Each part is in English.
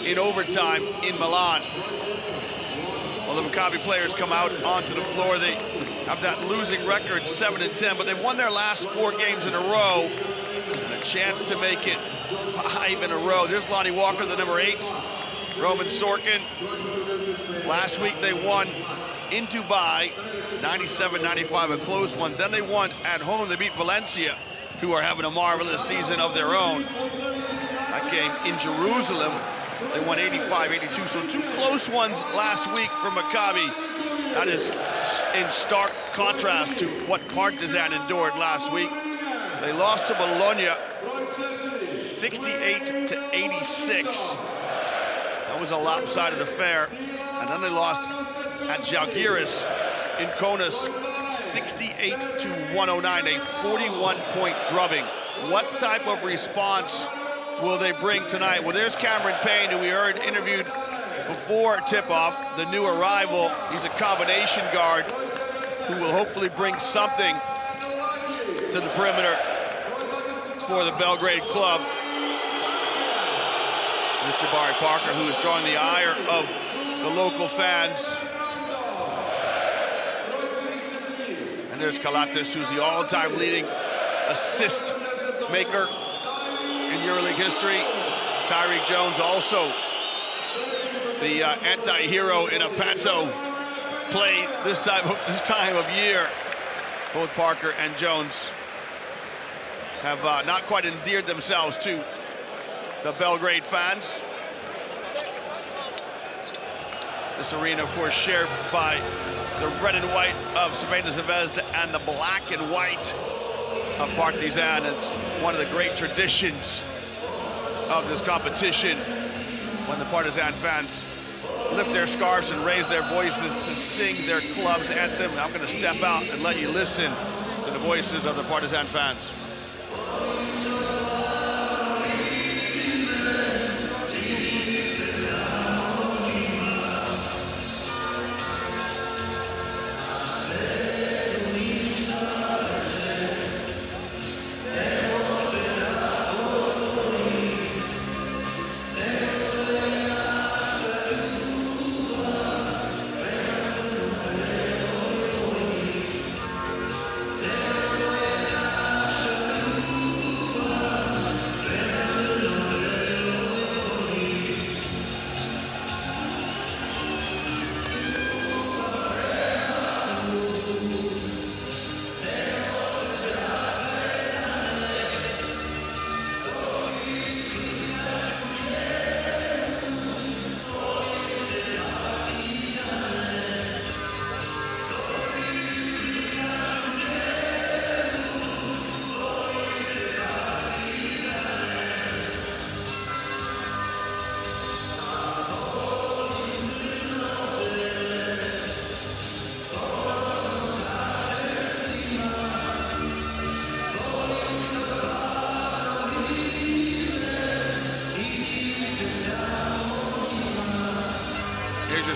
in overtime in Milan. Well, the Maccabi players come out onto the floor. They have that losing record, 7-10, but they've won their last 4 games in a row. And a chance to make it 5 in a row. There's Lonnie Walker, the number 8. Roman Sorkin. Last week they won in Dubai, 97-95, a close one. Then they won at home. They beat Valencia, who are having a marvelous season of their own. That game in Jerusalem, they won 85-82. So 2 close ones last week for Maccabi. That is in stark contrast to what Partizan endured last week. They lost to Bologna 68-86. That was a lopsided affair. And then they lost at Žalgiris in Kaunas 68-109, a 41-point drubbing. What type of response will they bring tonight? Well, there's Cameron Payne, who we heard interviewed before tip-off, the new arrival. He's a combination guard who will hopefully bring something to the perimeter for the Belgrade club. There's Jabari Parker, who is drawing the ire of the local fans. And there's Kalatis, who's the all-time leading assist maker in EuroLeague history. Tyreek Jones, also the anti-hero in a Panto play this time of year. Both Parker and Jones have not quite endeared themselves to the Belgrade fans. This arena, of course, shared by the red and white of Crvena Zvezda and the black and white of Partizan. It's one of the great traditions of this competition when the Partizan fans lift their scarves and raise their voices to sing their club's anthem. I'm going to step out and let you listen to the voices of the Partizan fans.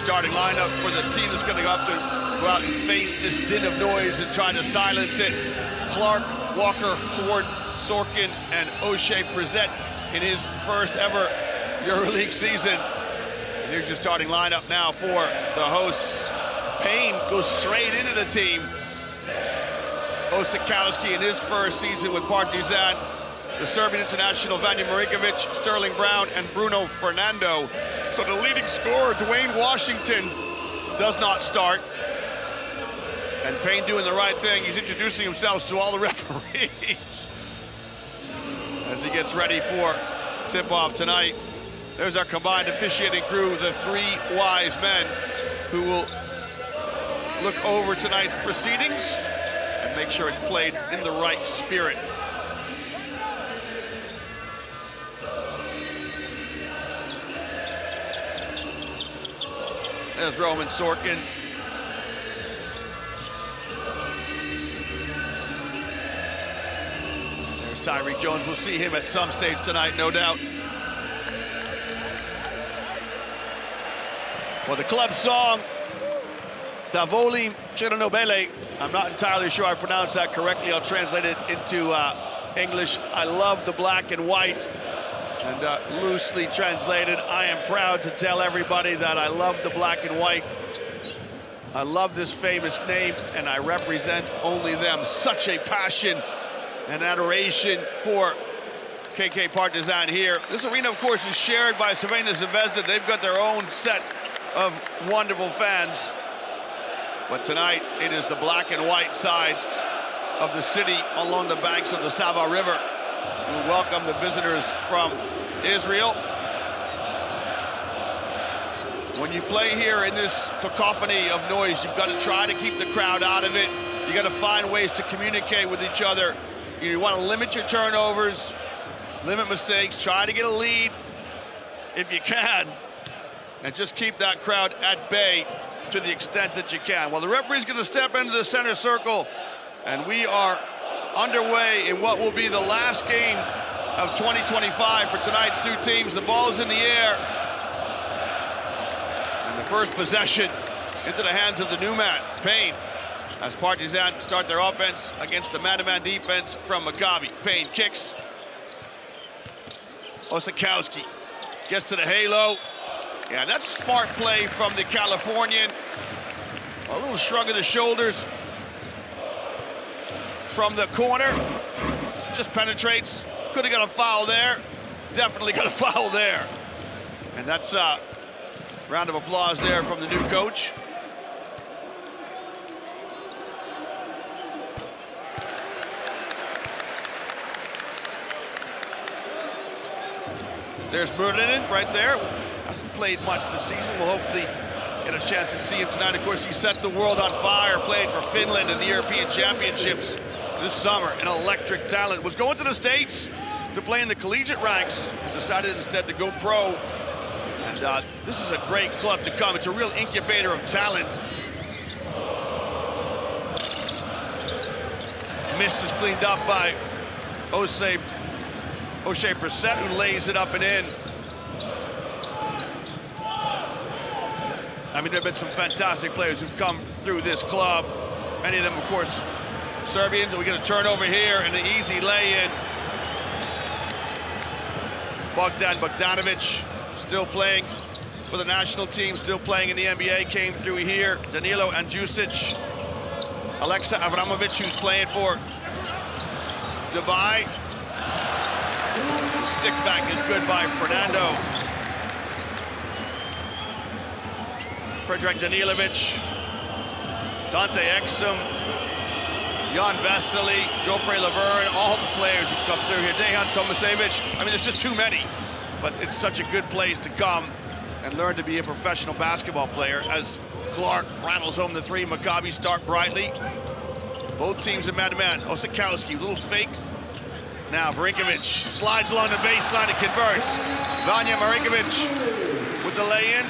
Starting lineup for the team that's going to have to go out and face this din of noise and try to silence it. Clark, Walker, Ford, Sorkin, and O'Shea present in his first ever EuroLeague season. And here's your starting lineup now for the hosts. Payne goes straight into the team. Osikowski in his first season with Partizan. The Serbian international Vanja Marinkovic, Sterling Brown, and Bruno Fernando. So the leading scorer, Dwayne Washington, does not start. And Payne doing the right thing. He's introducing himself to all the referees as he gets ready for tip-off tonight. There's our combined officiating crew, the 3 wise men who will look over tonight's proceedings and make sure it's played in the right spirit. There's Roman Sorkin. There's Tyreek Jones. We'll see him at some stage tonight, no doubt. Well, the club song, Davoli Chernobyl. I'm not entirely sure I pronounced that correctly. I'll translate it into English. I love the black and white. And loosely translated, I am proud to tell everybody that I love the black and white. I love this famous name, and I represent only them. Such a passion and adoration for KK Partizan here. This arena, of course, is shared by Crvena Zvezda. They've got their own set of wonderful fans. But tonight, it is the black and white side of the city along the banks of the Sava River. We welcome the visitors from Israel. When you play here in this cacophony of noise, you've got to try to keep the crowd out of it. You got to find ways to communicate with each other. You want to limit your turnovers, limit mistakes, try to get a lead if you can, and just keep that crowd at bay to the extent that you can. Well, the referee's going to step into the center circle, and we are underway in what will be the last game of 2025 for tonight's two teams. The ball's in the air. And the first possession into the hands of the new man, Payne, as Partizan start their offense against the man-to-man defense from Maccabi. Payne kicks. Osakowski gets to the halo. Yeah, that's smart play from the Californian. A little shrug of the shoulders from the corner. Just penetrates. Could have got a foul there. Definitely got a foul there. And that's a round of applause there from the new coach. There's Merlinen right there. Hasn't played much this season. We'll hopefully get a chance to see him tonight. Of course, he set the world on fire, played for Finland in the European Championships this summer. An electric talent. Was going to the States to play in the collegiate ranks. Decided instead to go pro. And this is a great club to come. It's a real incubator of talent. Miss is cleaned up by O'Shea Brissett, who lays it up and in. I mean, there have been some fantastic players who've come through this club. Many of them, of course, Serbians. And we get a turnover here and an easy lay-in. Bogdan Bogdanovic still playing for the national team, still playing in the NBA, came through here. Danilo Andjusic. Alexa Avramovic, who's playing for Dubai. Stick back is good by Fernando. Predrag Danilovic, Dante Exum, Jan Vesely, Geoffrey Laverne, all the players who come through here. Dejan Tomasevic. I mean, it's just too many, but it's such a good place to come and learn to be a professional basketball player. As Clark rattles home the three, Maccabi start brightly. Both teams in man-to-man. Osakowski, little fake. Now Marinkovic slides along the baseline and converts. Vanja Marinkovic with the lay-in.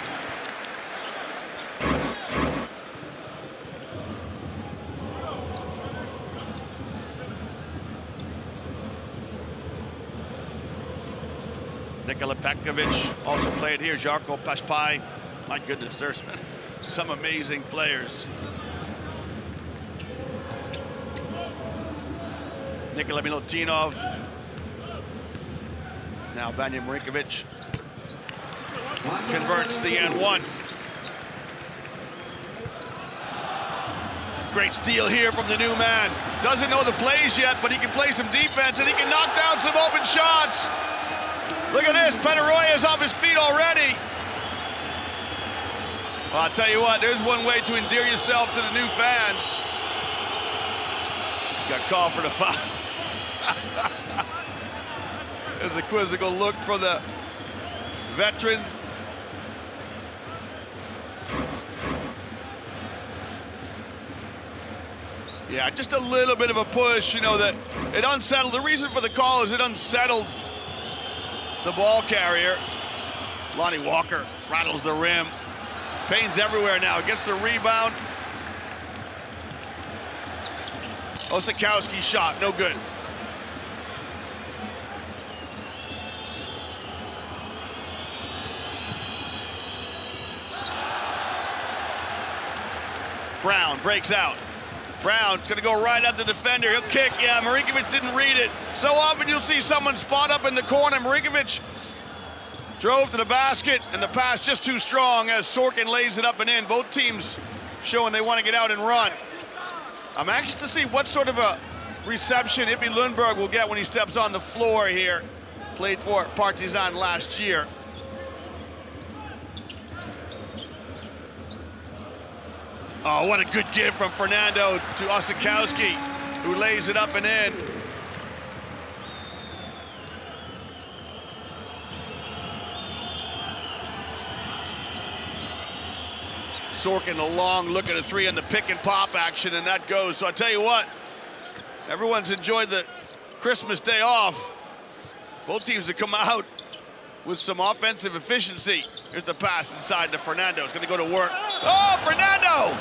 Nikola Petkovic also played here. Žarko Pašpaj. My goodness, there's some amazing players. Nikola Milutinov. Now Vanja Marinkovic converts the and one. Great steal here from the new man. Doesn't know the plays yet, but he can play some defense and he can knock down some open shots. Look at this, Penaroya's off his feet already. Well, I'll tell you what, there's one way to endear yourself to the new fans. Got called for the foul. There's a quizzical look for the veteran. Yeah, just a little bit of a push, you know, that it unsettled. The reason for the call is it unsettled the ball carrier. Lonnie Walker rattles the rim. Payne's everywhere now, gets the rebound. Osakowski shot, no good. Brown breaks out. Brown's gonna go right at the defender. He'll kick. Yeah, Marinkovic didn't read it. So often you'll see someone spot up in the corner. Marinkovic Drove to the basket, and the pass just too strong as Sorkin lays it up and in. Both teams showing they want to get out and run. I'm anxious to see what sort of a reception Ippy Lundberg will get when he steps on the floor here. Played for Partizan last year. Oh, what a good give from Fernando to Osikowski, who lays it up and in. Sorkin a long look at a three on the pick and pop action, and that goes. So I tell you what, everyone's enjoyed the Christmas day off. Both teams have come out with some offensive efficiency. Here's the pass inside to Fernando. It's gonna go to work. Oh, Fernando!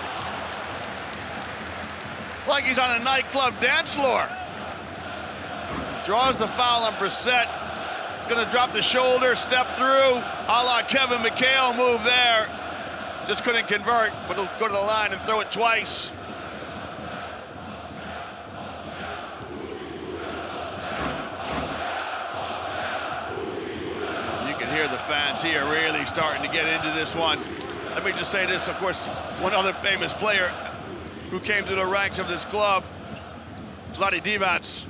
Like he's on a nightclub dance floor. Draws the foul on Brissett. He's gonna drop the shoulder, step through, a la Kevin McHale move there. Just couldn't convert, but he'll go to the line and throw it twice. You can hear the fans here really starting to get into this one. Let me just say this, of course, one other famous player who came through the ranks of this club, Vlade Divac.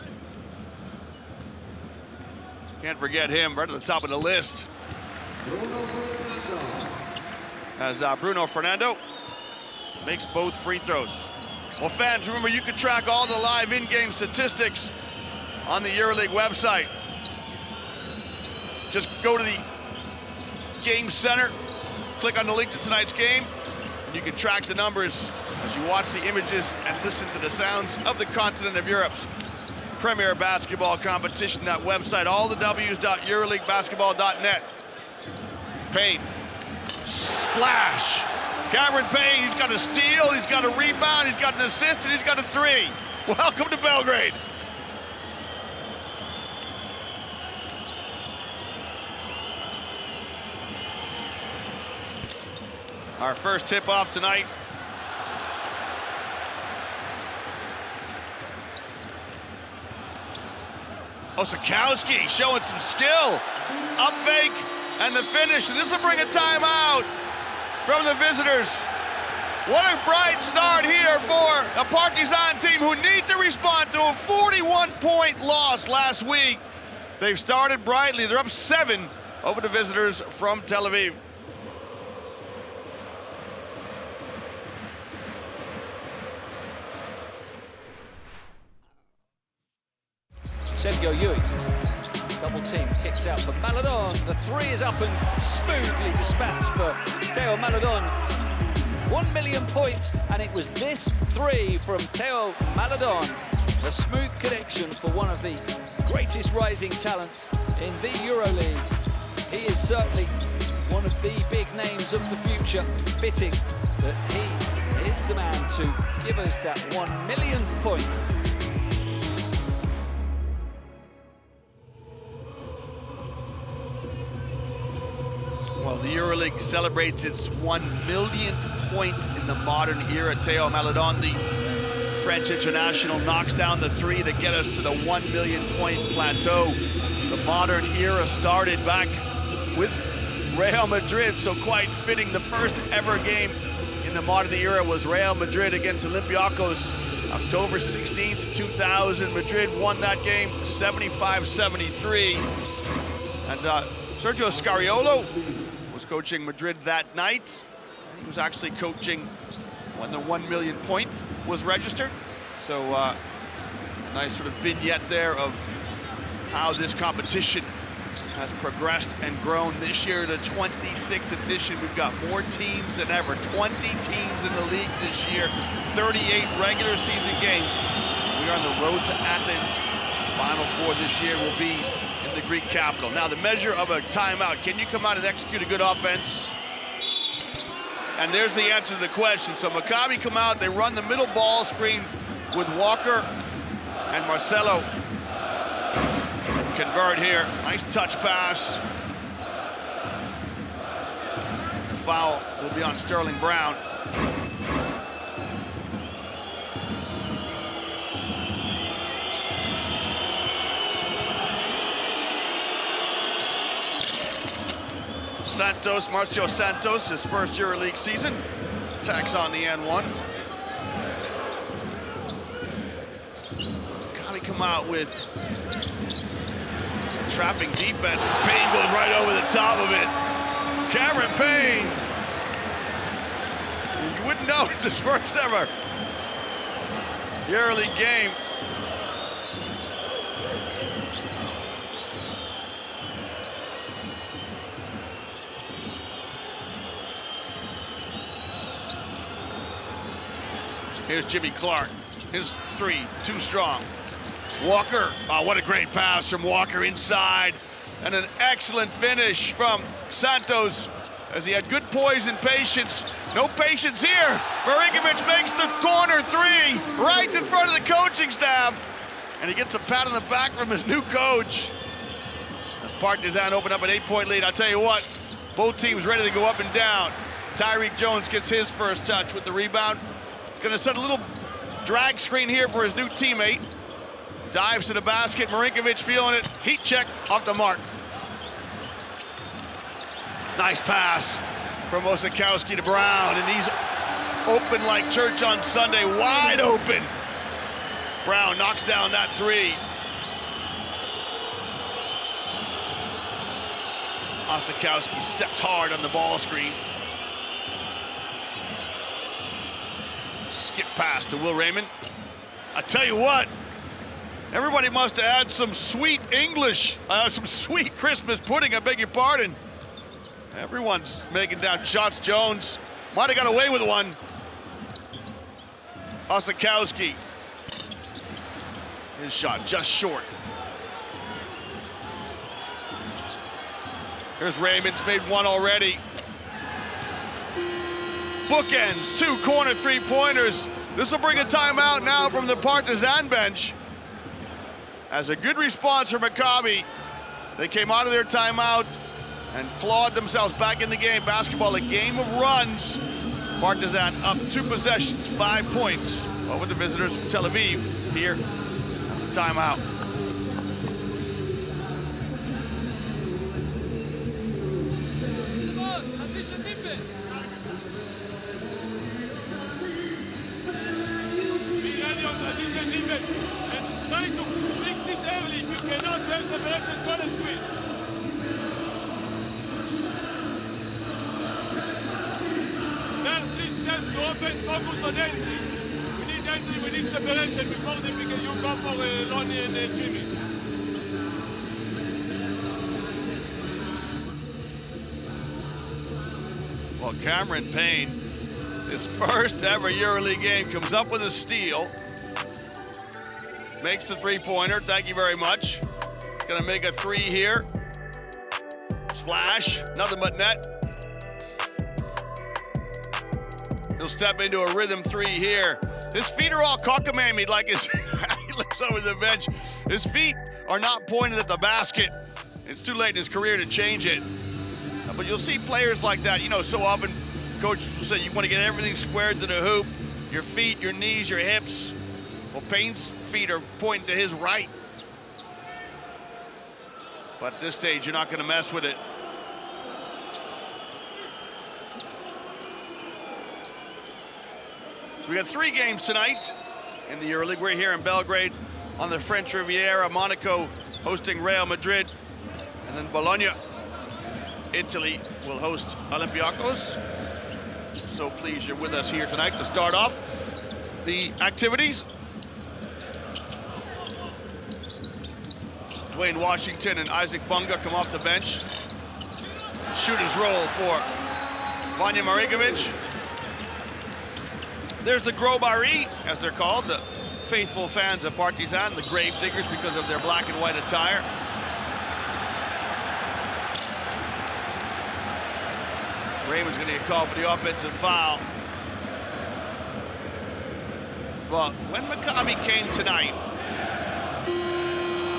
Can't forget him, right at the top of the list. As Bruno Fernando makes both free throws. Well, fans, remember you can track all the live in-game statistics on the EuroLeague website. Just go to the Game Center, click on the link to tonight's game, and you can track the numbers as you watch the images and listen to the sounds of the continent of Europe's premier basketball competition. That website, all the W's.EuroLeagueBasketball.net. Payne. Splash. Cameron Payne, he's got a steal, he's got a rebound, he's got an assist, and he's got a three. Welcome to Belgrade. Our first tip-off tonight. Osikowski showing some skill. Up fake. And the finish, and this will bring a timeout from the visitors. What a bright start here for a Partizan team who need to respond to a 41-point loss last week. They've started brightly. They're up 7 over the visitors from Tel Aviv. Sergio Ewing. Double team kicks out for Maledon. The three is up and smoothly dispatched for Theo Maledon. 1 million points, and it was this three from Theo Maledon. A smooth connection for one of the greatest rising talents in the EuroLeague. He is certainly one of the big names of the future. Fitting that he is the man to give us that 1 millionth point. Well, the EuroLeague celebrates its 1 millionth point in the modern era. Theo Maledon, the French international, knocks down the three to get us to the 1 million point plateau. The modern era started back with Real Madrid, so quite fitting. The first ever game in the modern era was Real Madrid against Olympiacos, October 16th, 2000. Madrid won that game 75-73. And Sergio Scariolo was coaching Madrid that night. He was actually coaching when the 1 million point was registered. So nice sort of vignette there of how this competition has progressed and grown. This year, the 26th edition, we've got more teams than ever. 20 teams in the league this year, 38 regular season games. We are on the road to Athens. Final four this year will be in the Greek capital. Now, the measure of a timeout, can you come out and execute a good offense? And there's the answer to the question. So Maccabi come out, they run the middle ball screen with Walker and Marcelo. Convert here, nice touch pass. The foul will be on Sterling Brown. Santos, Marcio Santos, his first EuroLeague season. Tacks on the N1. Maccabi come out with trapping defense. Payne goes right over the top of it. Cameron Payne. You wouldn't know it's his first ever EuroLeague game. Here's Jimmy Clark. His three, too strong. Walker, oh, what a great pass from Walker inside. And an excellent finish from Santos as he had good poise and patience. No patience here. Marinkovic makes the corner three right in front of the coaching staff. And he gets a pat on the back from his new coach. As Partizan open up an 8-point lead, I'll tell you what, both teams ready to go up and down. Tyreek Jones gets his first touch with the rebound. Gonna set a little drag screen here for his new teammate. Dives to the basket, Marinkovic feeling it. Heat check, off the mark. Nice pass from Osakowski to Brown, and he's open like church on Sunday, wide open. Brown knocks down that three. Osakowski steps hard on the ball screen. Skip pass to Will Raymond. I tell you what, everybody must have had some sweet English, some sweet Christmas pudding, I beg your pardon. Everyone's making down shots. Jones might have got away with one. Osakowski. His shot just short. Here's Raymond's made one already. Bookends, two corner three-pointers. This will bring a timeout now from the Partizan bench. As a good response from Maccabi, they came out of their timeout and clawed themselves back in the game. Basketball, a game of runs. Partizan up 2 possessions, 5 points over the visitors from Tel Aviv here at the timeout. Focus on entry. We need entry, we need separation before they pick you go for Lonnie and Jimmy. Well, Cameron Payne, his first ever EuroLeague game, comes up with a steal. Makes the three-pointer, thank you very much. Gonna make a three here. Splash, nothing but net. He'll step into a rhythm three here. His feet are all cockamamie like his, he looks over the bench. His feet are not pointed at the basket. It's too late in his career to change it. But you'll see players like that, you know, so often coaches will say you want to get everything squared to the hoop. Your feet, your knees, your hips. Well, Payne's feet are pointing to his right. But at this stage, you're not going to mess with it. So we got 3 games tonight in the EuroLeague. We're here in Belgrade on the French Riviera. Monaco hosting Real Madrid. And then Bologna, Italy, will host Olympiacos. So pleased you're with us here tonight to start off the activities. Dwayne Washington and Isaac Bunga come off the bench. Shooter's roll for Vanja Marinkovic. There's the Grobari, as they're called, the faithful fans of Partizan, the grave diggers because of their black and white attire. Raymond's gonna get called for the offensive foul. Well, when Maccabi came tonight,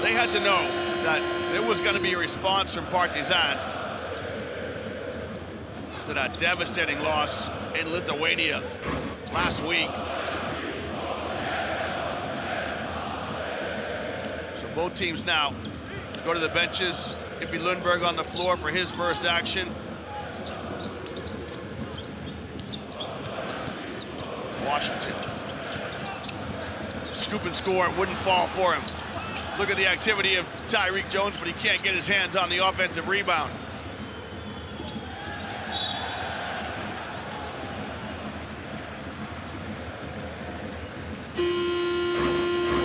they had to know that there was gonna be a response from Partizan to that devastating loss in Lithuania last week. So both teams now go to the benches. Ippy Lundberg on the floor for his first action. Washington. Scoop and score, wouldn't fall for him. Look at the activity of Tyreek Jones, but he can't get his hands on the offensive rebound.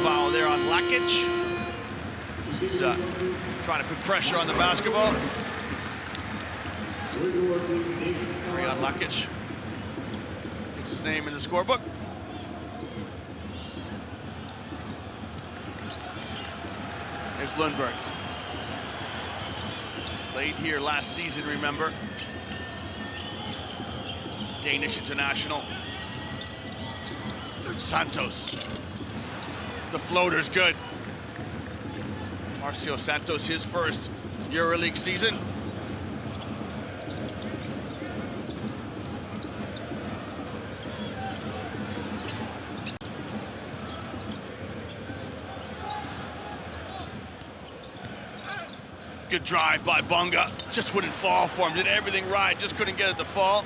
Foul there on Lakic. He's trying to put pressure on the basketball. Three on Lakic. Gets his name in the scorebook. There's Lundberg. Played here last season, remember. Danish international. Santos. The floater's good. Marcio Santos, his first EuroLeague season. Good drive by Bunga. Just wouldn't fall for him. Did everything right, just couldn't get it to fall.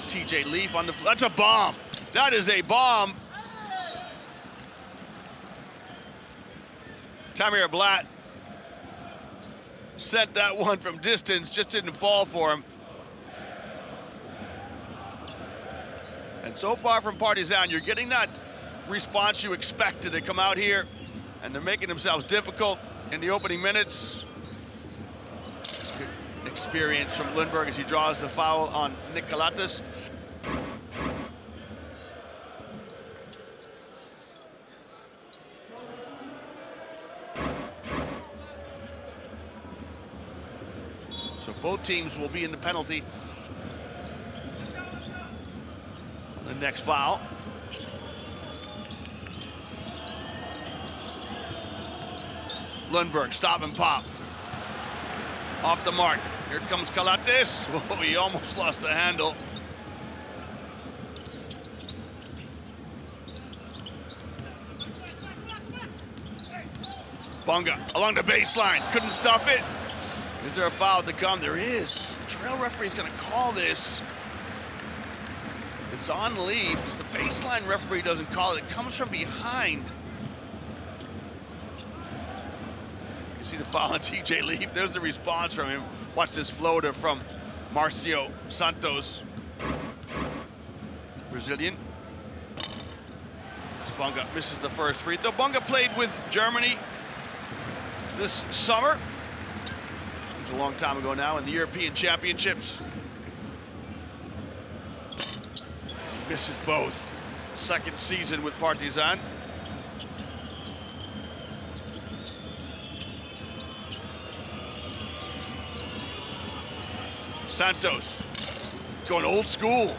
TJ Leaf on the floor. That's a bomb. That is a bomb. Tamir Blatt sent that one from distance, just didn't fall for him. And so far from Partizan, you're getting that response you expected to come out here, and they're making themselves difficult in the opening minutes. Good experience from Lundberg as he draws the foul on Nick Kalatis. So both teams will be in the penalty. The next foul. Lundberg, stop and pop. Off the mark. Here comes Kalatis. Oh, he almost lost the handle. Bunga along the baseline. Couldn't stuff it. Is there a foul to come? There is. Trail referee's going to call this. It's on Leaf. The baseline referee doesn't call it. It comes from behind. You see the foul on TJ Leaf. There's the response from him. Watch this floater from Marcio Santos. Brazilian. Bunga misses the first free throw. Bunga played with Germany this summer. It was a long time ago now in the European Championships. Misses both. Second season with Partizan. Santos going old school.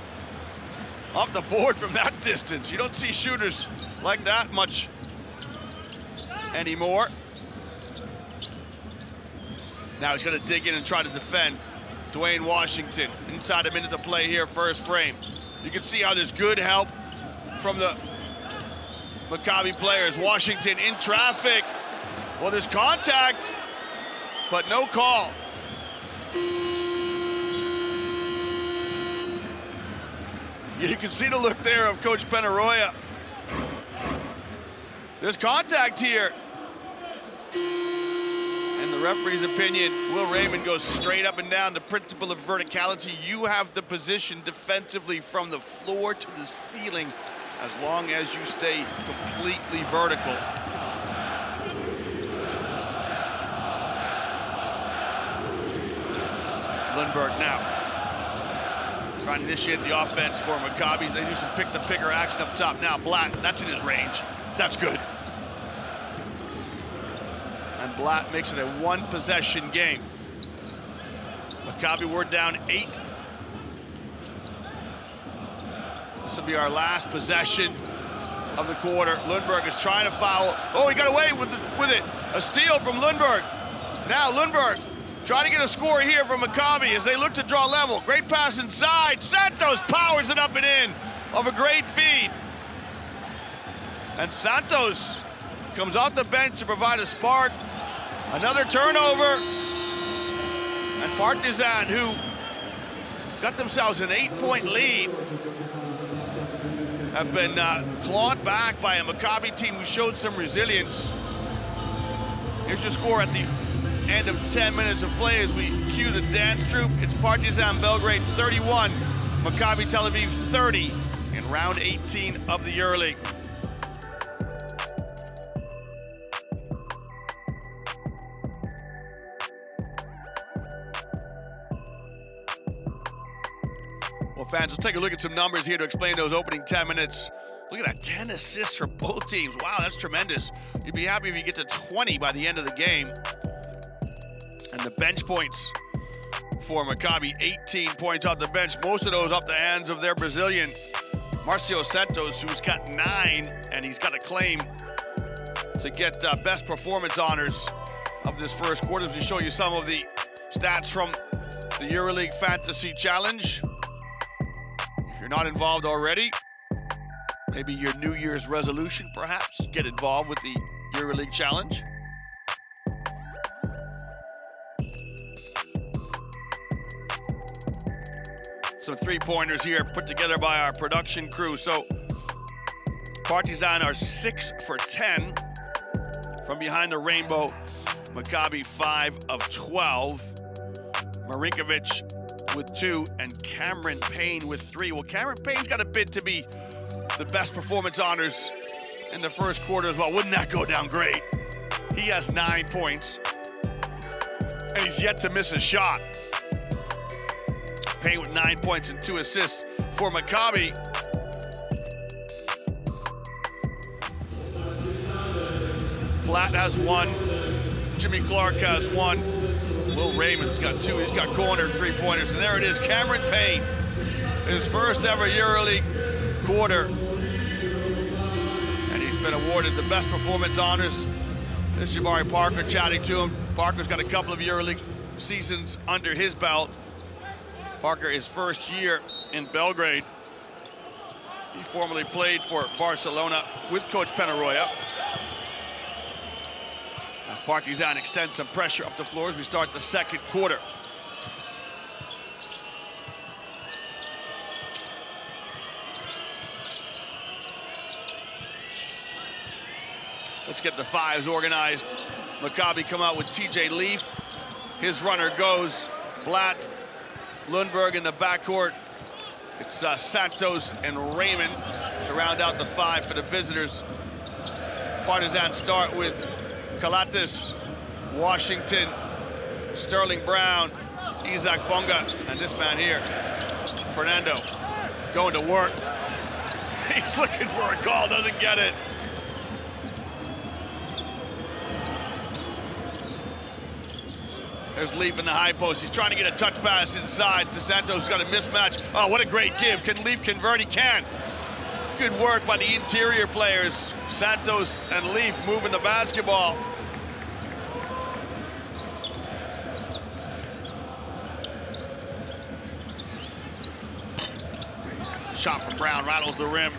Off the board from that distance. You don't see shooters like that much anymore. Now he's going to dig in and try to defend. Dwayne Washington inside a minute to play here, first frame. You can see how there's good help from the Maccabi players. Washington in traffic. Well, there's contact, but no call. You can see the look there of Coach Penaroya. There's contact here. In the referee's opinion, Will Raymond goes straight up and down. The principle of verticality. You have the position defensively from the floor to the ceiling as long as you stay completely vertical. Lundberg now trying to initiate the offense for Maccabi. They do some pick-the-picker action up top. Now Blatt, that's in his range. That's good. And Blatt makes it a one-possession game. Maccabi, we're down 8. This will be our last possession of the quarter. Lundberg is trying to foul. Oh, he got away with it. A steal from Lundberg. Now Lundberg trying to get a score here from Maccabi as they look to draw level. Great pass inside. Santos powers it up and in of a great feed. And Santos comes off the bench to provide a spark. Another turnover. Partizan, who got themselves an 8-point lead, have been clawed back by a Maccabi team who showed some resilience. Here's your score at the end of 10 minutes of play as we cue the dance troupe. It's Partizan Belgrade 31, Maccabi Tel Aviv 30 in round 18 of the EuroLeague. Well, fans, let's take a look at some numbers here to explain those opening 10 minutes. Look at that, 10 assists for both teams. Wow, that's tremendous. You'd be happy if you get to 20 by the end of the game. And the bench points for Maccabi, 18 points off the bench. Most of those off the hands of their Brazilian, Marcio Santos, who's got 9, and he's got a claim to get best performance honors of this first quarter. As we show you some of the stats from the EuroLeague Fantasy Challenge. If you're not involved already, maybe your New Year's resolution, perhaps, get involved with the EuroLeague Challenge. Some three-pointers here put together by our production crew. So Partizan are 6 for 10 from behind the rainbow. Maccabi 5 of 12. Marinkovic with 2 and Cameron Payne with 3. Well, Cameron Payne's got a bid to be the best performance honors in the first quarter as well. Wouldn't that go down great? He has 9 points, and he's yet to miss a shot. Payne with 9 points and 2 assists for Maccabi. Flat has 1. Jimmy Clark has 1. Will Raymond's got 2. He's got corner 3-pointers. And there it is, Cameron Payne. His first ever EuroLeague quarter. And he's been awarded the best performance honors. This is Jabari Parker chatting to him. Parker's got a couple of EuroLeague seasons under his belt. Parker, his first year in Belgrade. He formerly played for Barcelona with Coach Penarroya. As Partizan extends some pressure up the floor as we start the second quarter. Let's get the fives organized. Maccabi come out with TJ Leaf. His runner goes Blatt. Lundberg in the backcourt. It's Santos and Raymond to round out the 5 for the visitors. Partizan start with Kalatis, Washington, Sterling Brown, Isaac Bonga, and this man here, Fernando, going to work. He's looking for a call, doesn't get it. There's Leaf in the high post. He's trying to get a touch pass inside to Santos. He's got a mismatch. Oh, what a great give. Can Leaf convert? He can. Good work by the interior players. Santos and Leaf moving the basketball. Shot from Brown, rattles the rim.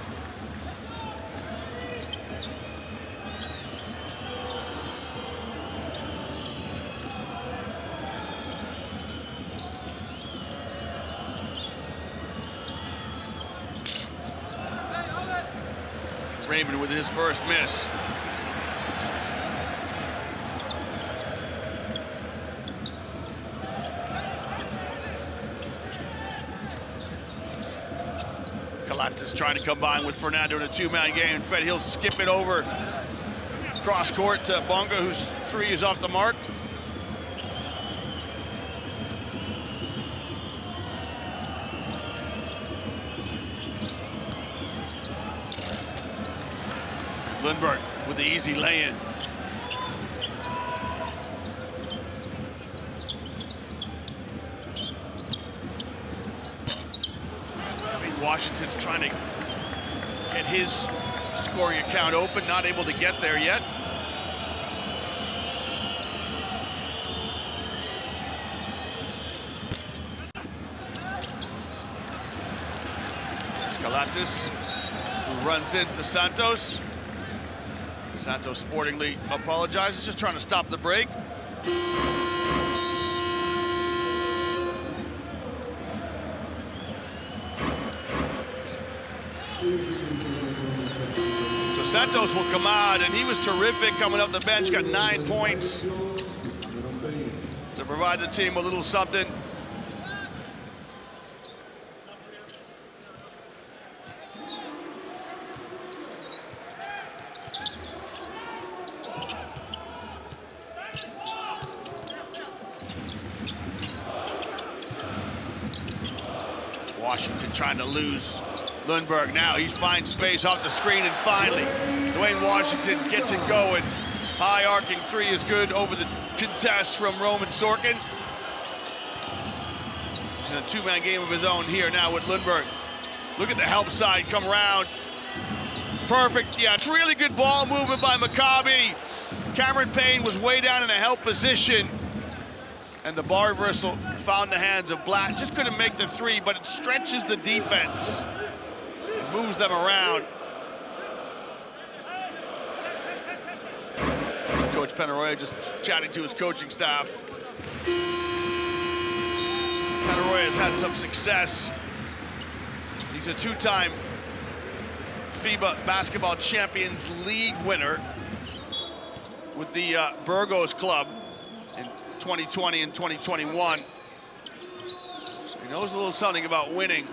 Raymond with his first miss. Kalatis trying to combine with Fernando in a 2-man game. Fed, he'll skip it over cross court to Bonga, whose 3 is off the mark. Lundberg with the easy lay-in. Washington's trying to get his scoring account open, not able to get there yet. Kalatis, who runs into Santos. Santos sportingly apologizes, just trying to stop the break. So Santos will come out, and he was terrific coming up the bench, got 9 points to provide the team a little something. Washington trying to lose Lundberg now. He finds space off the screen, and finally, Dwayne Washington gets it going. High arcing three is good over the contest from Roman Sorkin. He's in a two-man game of his own here now with Lundberg. Look at the help side come around. Perfect, yeah, it's really good ball movement by Maccabi. Cameron Payne was way down in a help position, and the ball reversal found the hands of Blatt. Just couldn't make the three, but it stretches the defense. It moves them around. Coach Penaroya just chatting to his coaching staff. Penaroya has had some success. He's a two-time FIBA Basketball Champions League winner with the Burgos Club in 2020 and 2021. So he knows a little something about winning.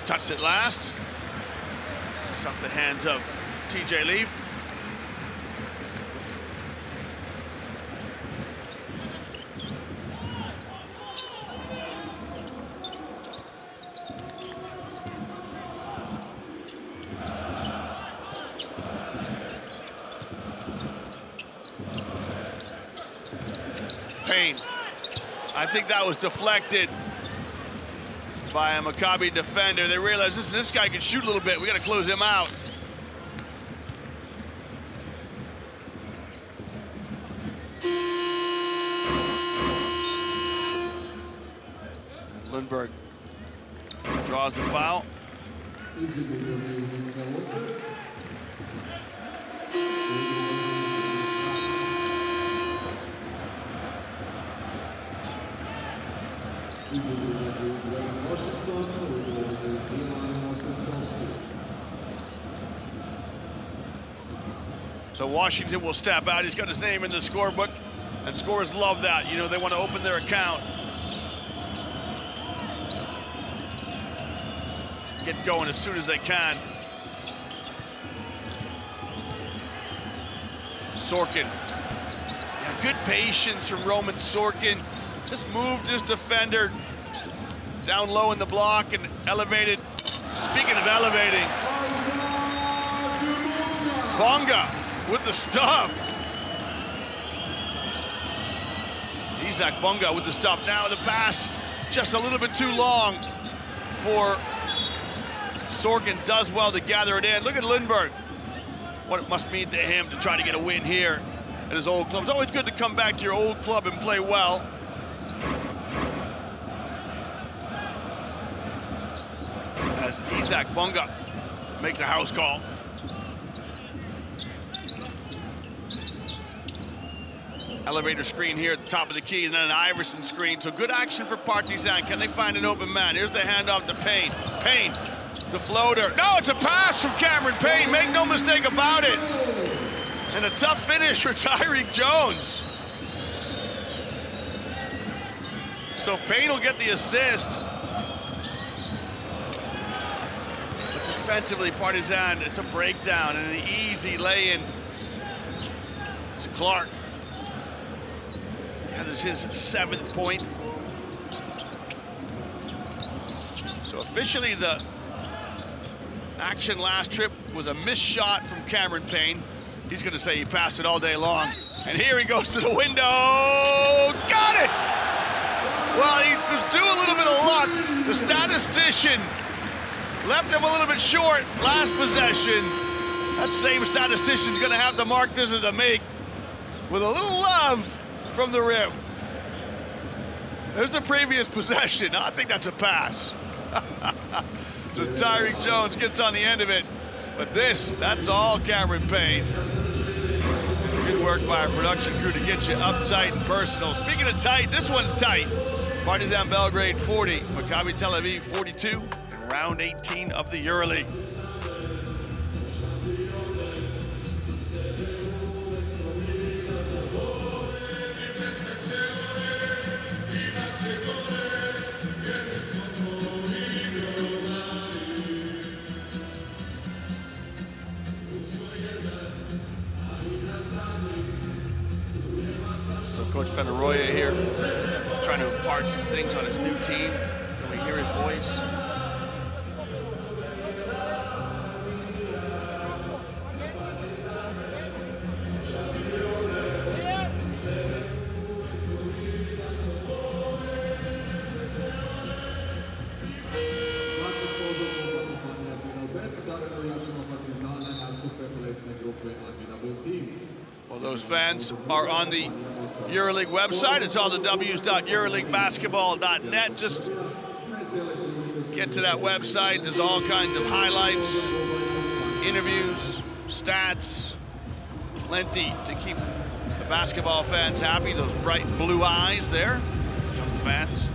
Touched it last. It's off the hands of TJ Leaf. Payne. I think that was deflected by a Maccabi defender. They realized this guy can shoot a little bit. We got to close him out. Lundberg draws the foul. So Washington will step out. He's got his name in the scorebook, and scorers love that. You know, they want to open their account. Get going as soon as they can. Sorkin. Yeah, good patience from Roman Sorkin. Just moved his defender down low in the block and elevated. Speaking of elevating, Bonga with the stop. Isaac Bonga with the stop. Now the pass just a little bit too long for Sorkin. Does well to gather it in. Look at Lundberg. What it must mean to him to try to get a win here at his old club. It's always good to come back to your old club and play well. As Isaac Bonga makes a house call. Elevator screen here at the top of the key, and then an Iverson screen. So good action for Partizan. Can they find an open man? Here's the handoff to Payne. Payne, the floater. No, it's a pass from Cameron Payne. Make no mistake about it. And a tough finish for Tyreek Jones. So Payne will get the assist. But defensively, Partizan, it's a breakdown and an easy lay-in. It's Clark. That is his 7th point. So officially the action last trip was a missed shot from Cameron Payne. He's gonna say he passed it all day long. And here he goes to the window, got it! Well, he was due a little bit of luck. The statistician left him a little bit short last possession. That same statistician's gonna have to mark this as a make with a little love from the rim. There's the previous possession. I think that's a pass. So Tyreek Jones gets on the end of it. But that's all Cameron Payne. Good work. work by our production crew to get you uptight and personal. Speaking of tight, this one's tight. Ppartizan Belgrade 40, Maccabi Tel Aviv 42, in round 18 of the EuroLeague. Coach Benaroya here, just trying to impart some things on his new team. Can we hear his voice? Well, those fans are on the EuroLeague website. It's all the w's.euroleaguebasketball.net. Just get to that website. There's all kinds of highlights, interviews, stats, plenty to keep the basketball fans happy. Those bright blue eyes there, young fans.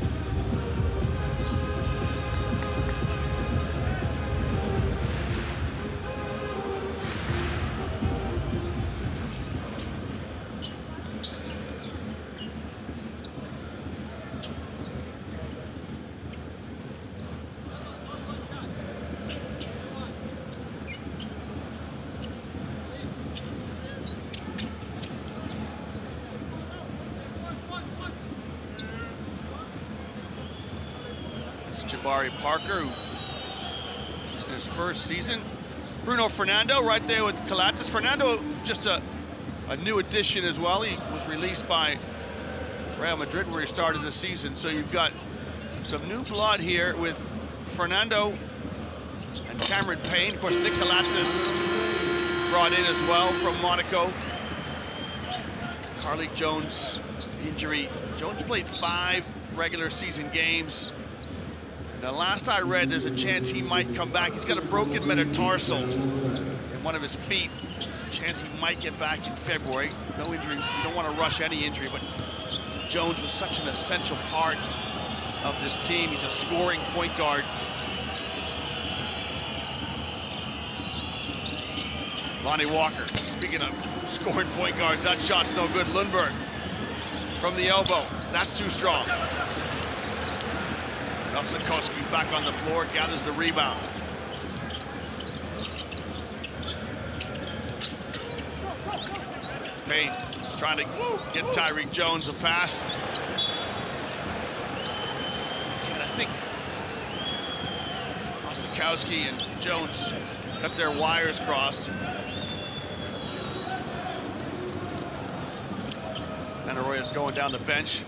Parker, who in his first season. Bruno Fernando right there with Calates. Fernando, just a new addition as well. He was released by Real Madrid where he started the season. So you've got some new blood here with Fernando and Cameron Payne. Of course, Nick Calates brought in as well from Monaco. Carlik Jones injury. Jones played 5 regular season games. Now, last I read, there's a chance he might come back. He's got a broken metatarsal in one of his feet. Chance he might get back in February. No injury. You don't want to rush any injury, but Jones was such an essential part of this team. He's a scoring point guard. Lonnie Walker, speaking of scoring point guards, that shot's no good. Lundberg from the elbow. That's too strong. Elsikowski back on the floor, gathers the rebound. Payne trying to get Tyreek Jones a pass. And I think Elsikowski and Jones got their wires crossed. Benaroya's going down the bench.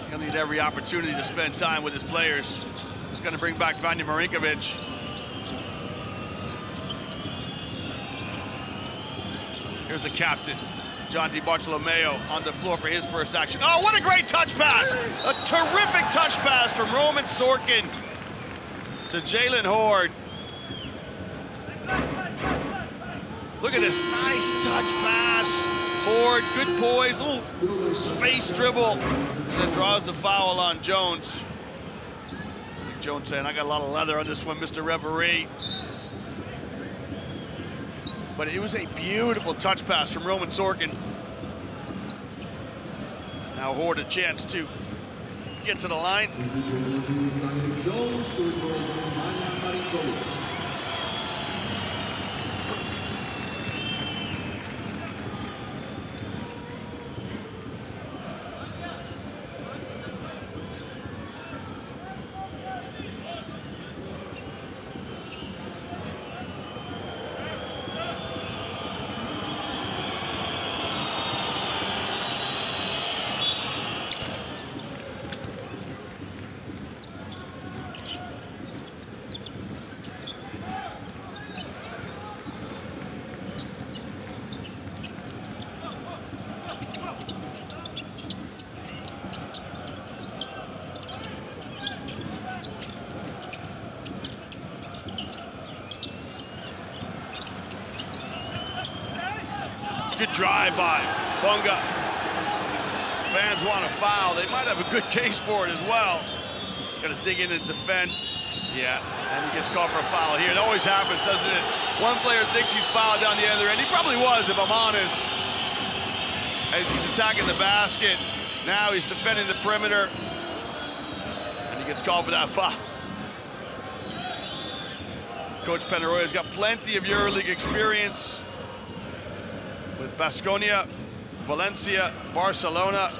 He'll need every opportunity to spend time with his players. He's going to bring back Vanja Marinkovic. Here's the captain, John DiBartolomeo, on the floor for his first action. Oh, what a great touch pass! A terrific touch pass from Roman Sorkin to Jalen Horde. Look at this nice touch pass. Horde, good poise, little space dribble, and then draws the foul on Jones. Jones saying, I got a lot of leather on this one, Mr. Referee. But it was a beautiful touch pass from Roman Sorkin. Now Horde a chance to get to the line. Good drive by Bunga. Fans want a foul. They might have a good case for it as well. Got to dig in and defend. Yeah, and he gets called for a foul here. It always happens, doesn't it? One player thinks he's fouled down the other end. He probably was, if I'm honest. As he's attacking the basket. Now he's defending the perimeter. And he gets called for that foul. Coach Penaroya's got plenty of EuroLeague experience with Baskonia, Valencia, Barcelona.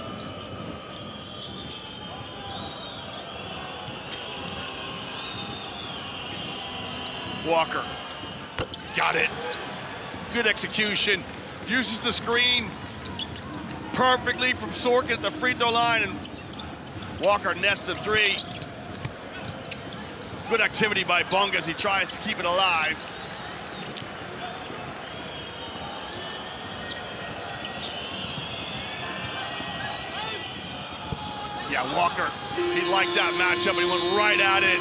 Walker, got it. Good execution. Uses the screen perfectly from Sorkin at the free throw line, and Walker nets the three. Good activity by Bunga as he tries to keep it alive. Yeah, Walker, he liked that matchup, but he went right at it.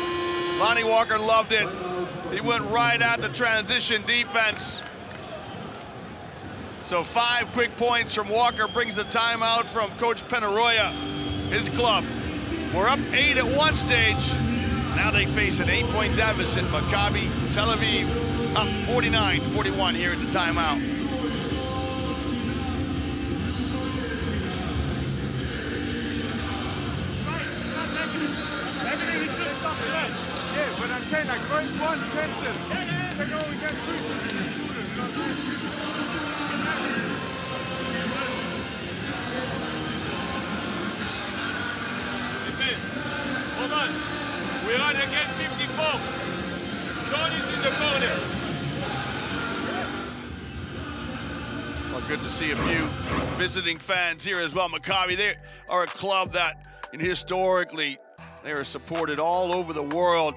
Lonnie Walker loved it. He went right at the transition defense. So 5 quick points from Walker brings the timeout from Coach Penaroya, his club. We're up 8 at one stage. Now they face an 8-point deficit. Maccabi Tel Aviv up 49-41 here at the timeout. Yeah, but I'm saying, like, first one, cancel. Second one, we can't shoot. Hold on. We're on against 54. John is in the corner. Well, good to see a few visiting fans here as well. Maccabi, they are a club that, historically, they are supported all over the world.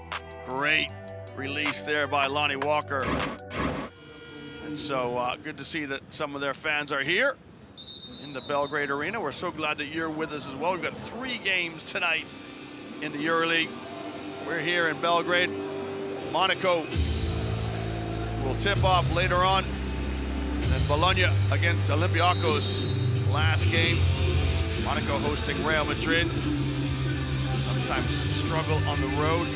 Great release there by Lonnie Walker. And so good to see that some of their fans are here in the Belgrade Arena. We're so glad that you're with us as well. We've got 3 games tonight in the EuroLeague. We're here in Belgrade. Monaco will tip off later on. And Bologna against Olympiacos. Last game. Monaco hosting Real Madrid. Sometimes struggle on the road.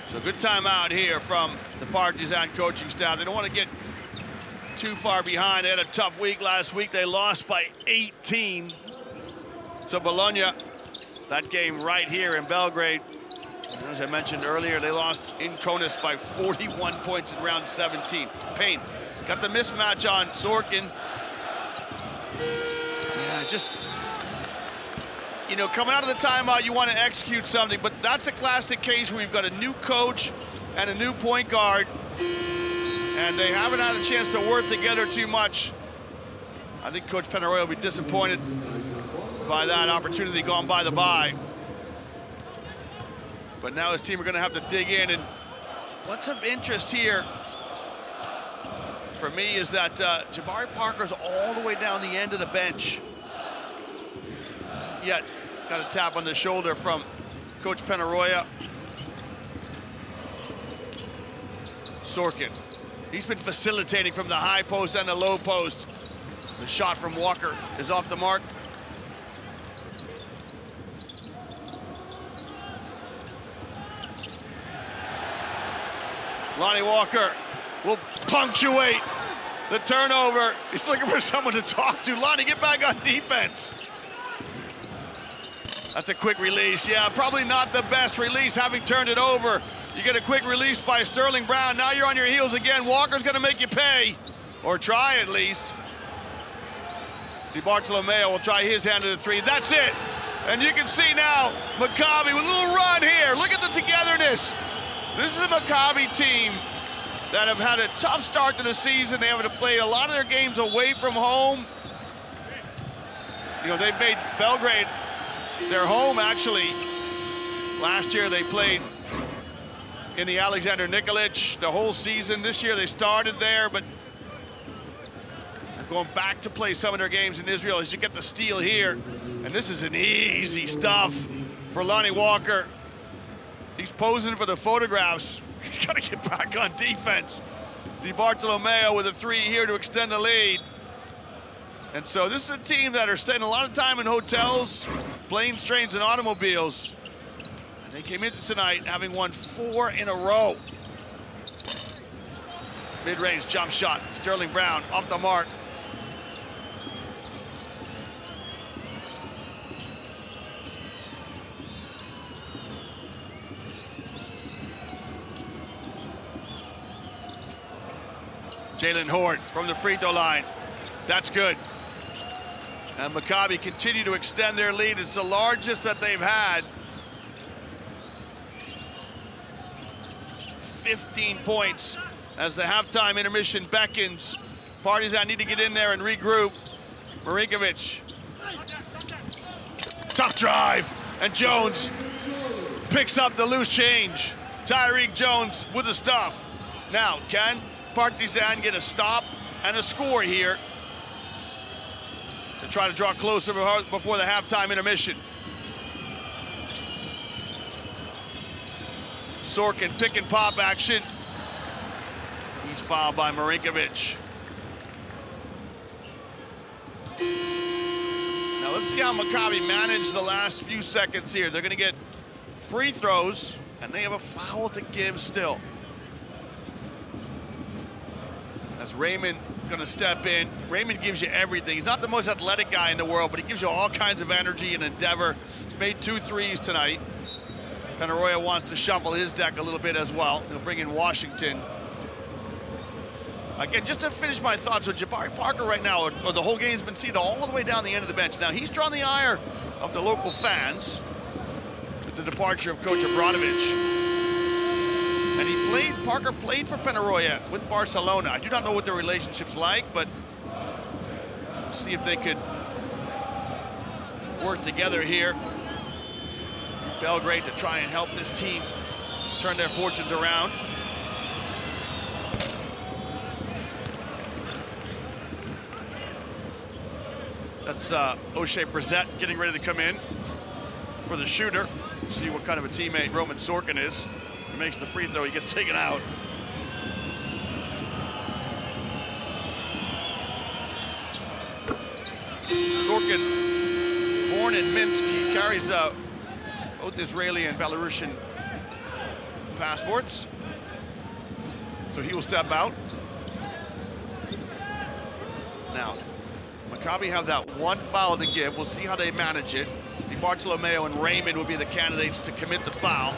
So good timeout here from the Partizan coaching staff. They don't want to get too far behind. They had a tough week last week. They lost by 18 to Bologna. That game right here in Belgrade. And as I mentioned earlier, they lost in Kaunas by 41 points in round 17. Payne has got the mismatch on Sorkin. Yeah, just, coming out of the timeout, you want to execute something, but that's a classic case where we've got a new coach and a new point guard, and they haven't had a chance to work together too much. I think Coach Penaroya will be disappointed by that opportunity gone by the by. But now his team are going to have to dig in, and what's of interest here for me is that Jabari Parker's all the way down the end of the bench. Yet, got a tap on the shoulder from Coach Penaroya. Sorkin, he's been facilitating from the high post and the low post. As a shot from Walker is off the mark. Lonnie Walker will punctuate the turnover. He's looking for someone to talk to. Lonnie, get back on defense. That's a quick release. Yeah, probably not the best release having turned it over. You get a quick release by Sterling Brown. Now you're on your heels again. Walker's gonna make you pay, or try at least. Di Bartolomeo will try his hand to the three. That's it. And you can see now, Maccabi with a little run here. Look at the togetherness. This is a Maccabi team that have had a tough start to the season. They have to play a lot of their games away from home. They've made Belgrade their home, actually. Last year they played in the Alexander Nikolic the whole season. This year they started there, but they're going back to play some of their games in Israel as you get the steal here. And this is an easy stuff for Lonnie Walker. He's posing for the photographs. He's got to get back on defense. DiBartolomeo with a three here to extend the lead. And so this is a team that are spending a lot of time in hotels, planes, trains, and automobiles. And they came into tonight having won 4 in a row. Mid-range jump shot, Sterling Brown off the mark. Jalen Hort from the free throw line. That's good. And Maccabi continue to extend their lead. It's the largest that they've had. 15 points as the halftime intermission beckons. Partizan need to get in there and regroup. Marinkovic. Tough drive. And Jones picks up the loose change. Tyreek Jones with the stuff. Now, can Partizan get a stop and a score here to try to draw closer before the halftime intermission? Sorkin pick and pop action. He's fouled by Marinkovic. Now let's see how Maccabi manage the last few seconds here. They're gonna get free throws and they have a foul to give still. As Raymond gonna step in. Raymond gives you everything. He's not the most athletic guy in the world, but he gives you all kinds of energy and endeavor. He's made 2 threes tonight. Penarroya wants to shuffle his deck a little bit as well. He'll bring in Washington. Again, just to finish my thoughts with Jabari Parker right now, or the whole game's been seen all the way down the end of the bench. Now, he's drawn the ire of the local fans with the departure of Coach Abramovich. And Parker played for Penarroya with Barcelona. I do not know what their relationship's like, but we'll see if they could work together here. Belgrade to try and help this team turn their fortunes around. That's O'Shea Brissett getting ready to come in for the shooter. See what kind of a teammate Roman Sorkin is. He makes the free throw, he gets taken out. Sorkin, born in Minsk, he carries both Israeli and Belarusian passports. So he will step out. Now, Maccabi have that one foul to give. We'll see how they manage it. DiBartolomeo and Raymond will be the candidates to commit the foul.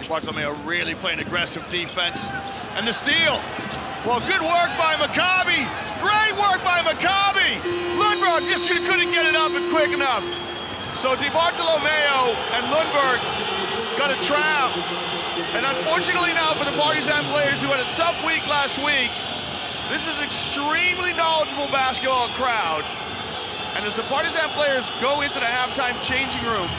Bartolomeo really playing aggressive defense. And the steal. Well, good work by Maccabi. Great work by Maccabi. Lundberg just couldn't get it up and quick enough. So DiBartolomeo and Lundberg got a trap. And unfortunately now for the Partizan players who had a tough week last week, this is extremely knowledgeable basketball crowd. And as the Partizan players go into the halftime changing rooms,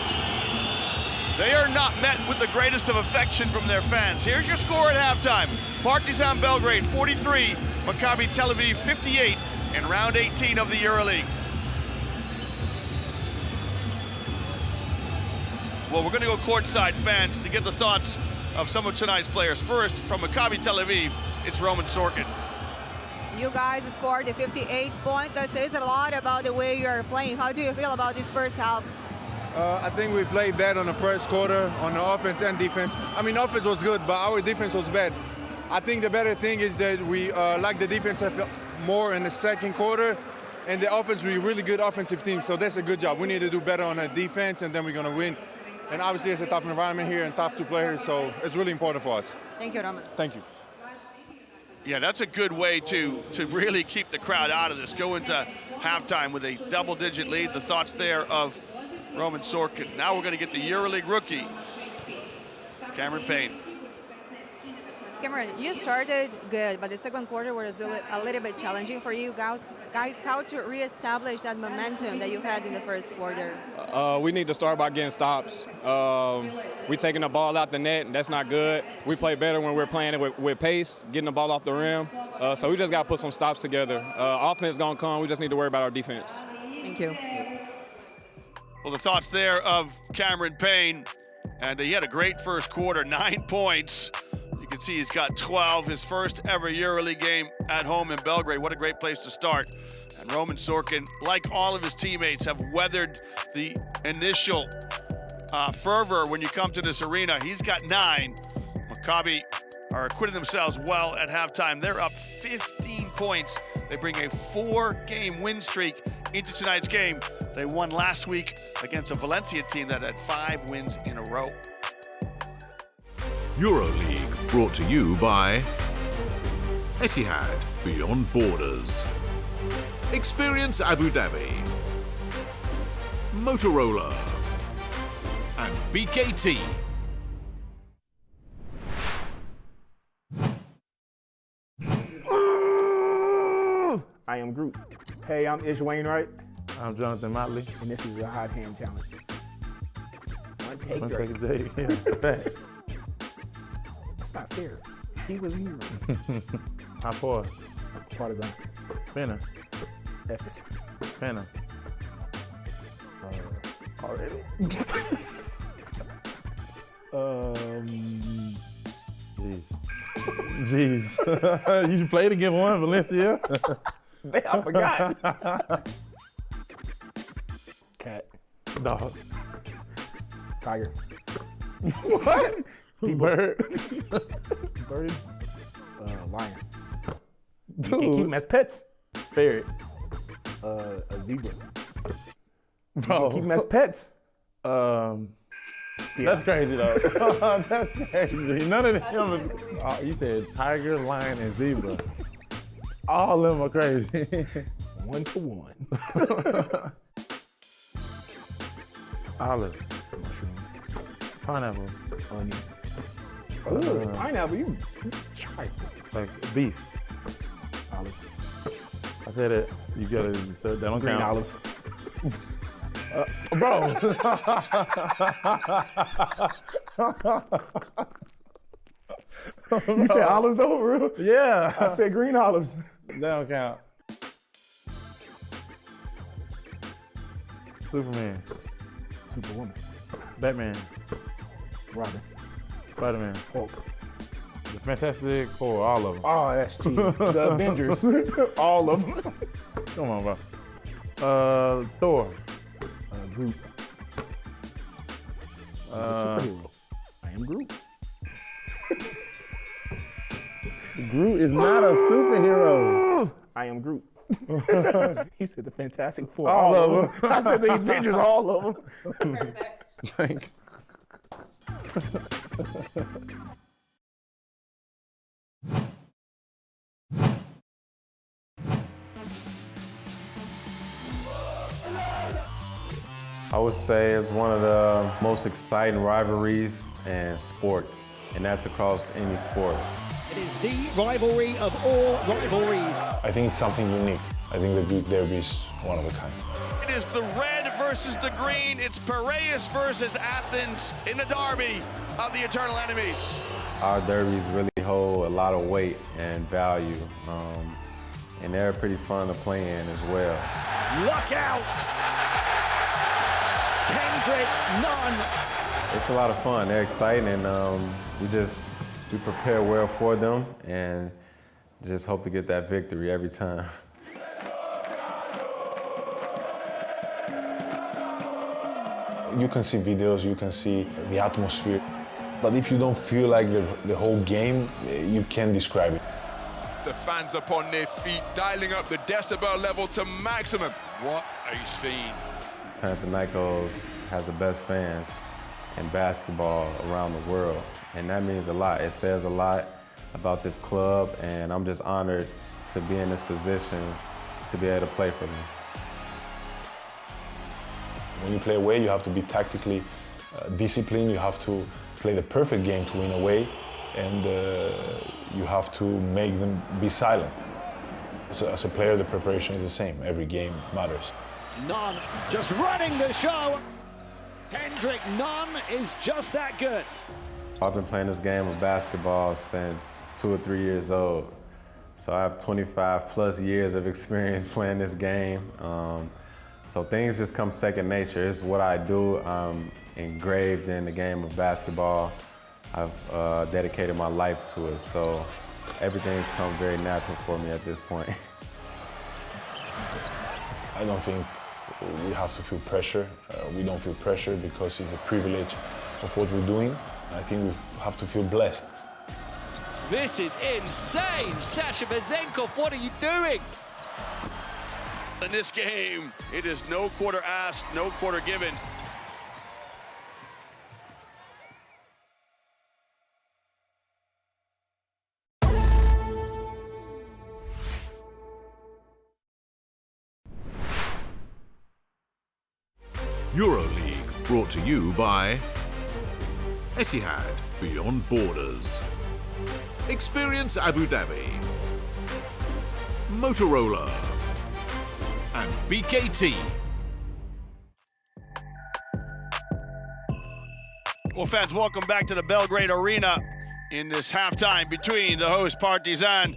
they are not met with the greatest of affection from their fans. Here's your score at halftime. Partizan Belgrade 43, Maccabi Tel Aviv 58 in round 18 of the EuroLeague. Well, we're going to go courtside, fans, to get the thoughts of some of tonight's players. First, from Maccabi Tel Aviv, it's Roman Sorkin. You guys scored 58 points. That says a lot about the way you're playing. How do you feel about this first half? I think we played bad on the first quarter on the offense and defense. I mean, offense was good, but our defense was bad. I think the better thing is that we like the defense more in the second quarter, and the offense, we're a really good offensive team, so that's a good job. We need to do better on the defense, and then we're going to win. And obviously, it's a tough environment here and tough to play here, so it's really important for us. Thank you, Roman. Thank you. Yeah, that's a good way to really keep the crowd out of this. Go into halftime with a double-digit lead. The thoughts there of Roman Sorkin. Now we're going to get the EuroLeague rookie, Cameron Payne. Cameron, you started good, but the second quarter was a little bit challenging for you guys. How to reestablish that momentum that you had in the first quarter? We need to start by getting stops. We taking the ball out the net, and that's not good. We play better when we're playing it with pace, getting the ball off the rim. So we just got to put some stops together. Offense is going to come. We just need to worry about our defense. Thank you. Well, the thoughts there of Cameron Payne, and he had a great first quarter, 9 points. You can see he's got 12, his first ever EuroLeague game at home in Belgrade. What a great place to start. And Roman Sorkin, like all of his teammates, have weathered the initial fervor when you come to this arena. He's got 9. Maccabi are acquitting themselves well at halftime. They're up 15 points. They bring a 4-game win streak into tonight's game. They won last week against a Valencia team that had 5 wins in a row. EuroLeague brought to you by Etihad Beyond Borders, Experience Abu Dhabi, Motorola, and BKT. I am Groot. Hey, I'm Ish Wainwright. I'm Jonathan Motley. And this is your hot hand challenge. One take One Drake. take a day. Yeah. That's not fair. He was here. How far? Pratizan. Finna. Ephes. Finna. Already? Jeez. You played against one, Valencia? I forgot. Cat. Dog. Tiger. What? Bird. Bird. Lion. Dude. You can keep them as pets. Ferret. A zebra. You Bro. can keep them as pets. That's crazy though. That's crazy. None of them is, you said tiger, lion, and zebra. All of them are crazy. 1 to 1. Olives. Mushrooms. Pineapples. Onions. Ooh, pineapple, you trifle. Like beef. Olives. I said it. You gotta, that don't Green count. olives. Bro. You said olives though, bro? Yeah. I said green olives. That don't count. Superman. Superwoman. Batman. Robin. Spider-Man. Hulk. The Fantastic Four, all of them. Oh, that's cheap. The Avengers. All of them. Come on, bro. Thor. Groot. Superhero. I am Groot. Groot is not a superhero. I am Groot. He said the Fantastic Four. All of them. I said the Avengers, all of them. Perfect. I would say it's one of the most exciting rivalries in sports, and that's across any sport. It is the rivalry of all rivalries. I think it's something unique. I think the Greek derby is one of a kind. It is the red versus the green. It's Piraeus versus Athens in the derby of the eternal enemies. Our derbies really hold a lot of weight and value, and they're pretty fun to play in as well. Look out! Kendrick Nunn. It's a lot of fun. They're exciting, and we prepare well for them, and just hope to get that victory every time. You can see videos, you can see the atmosphere, but if you don't feel like the whole game, you can't describe it. The fans up on their feet, dialing up the decibel level to maximum. What a scene. Panathinaikos has the best fans in basketball around the world, and that means a lot. It says a lot about this club, and I'm just honored to be in this position to be able to play for them. When you play away, you have to be tactically disciplined. You have to play the perfect game to win away. and you have to make them be silent. As a player, the preparation is the same. Every game matters. Nunn just running the show. Hendrik Nunn is just that good. I've been playing this game of basketball since 2 or 3 years old. So I have 25 plus years of experience playing this game. So things just come second nature. It's what I do. I'm engraved in the game of basketball. I've dedicated my life to it. So everything's come very natural for me at this point. I don't think we have to feel pressure. We don't feel pressure because it's a privilege of what we're doing. I think we have to feel blessed. This is insane. Sasha Bezenkov, what are you doing? In this game, it is no quarter asked, no quarter given. EuroLeague brought to you by Etihad Beyond Borders. Experience Abu Dhabi. Motorola. And BKT. Well, fans, welcome back to the Belgrade Arena in this halftime between the host Partizan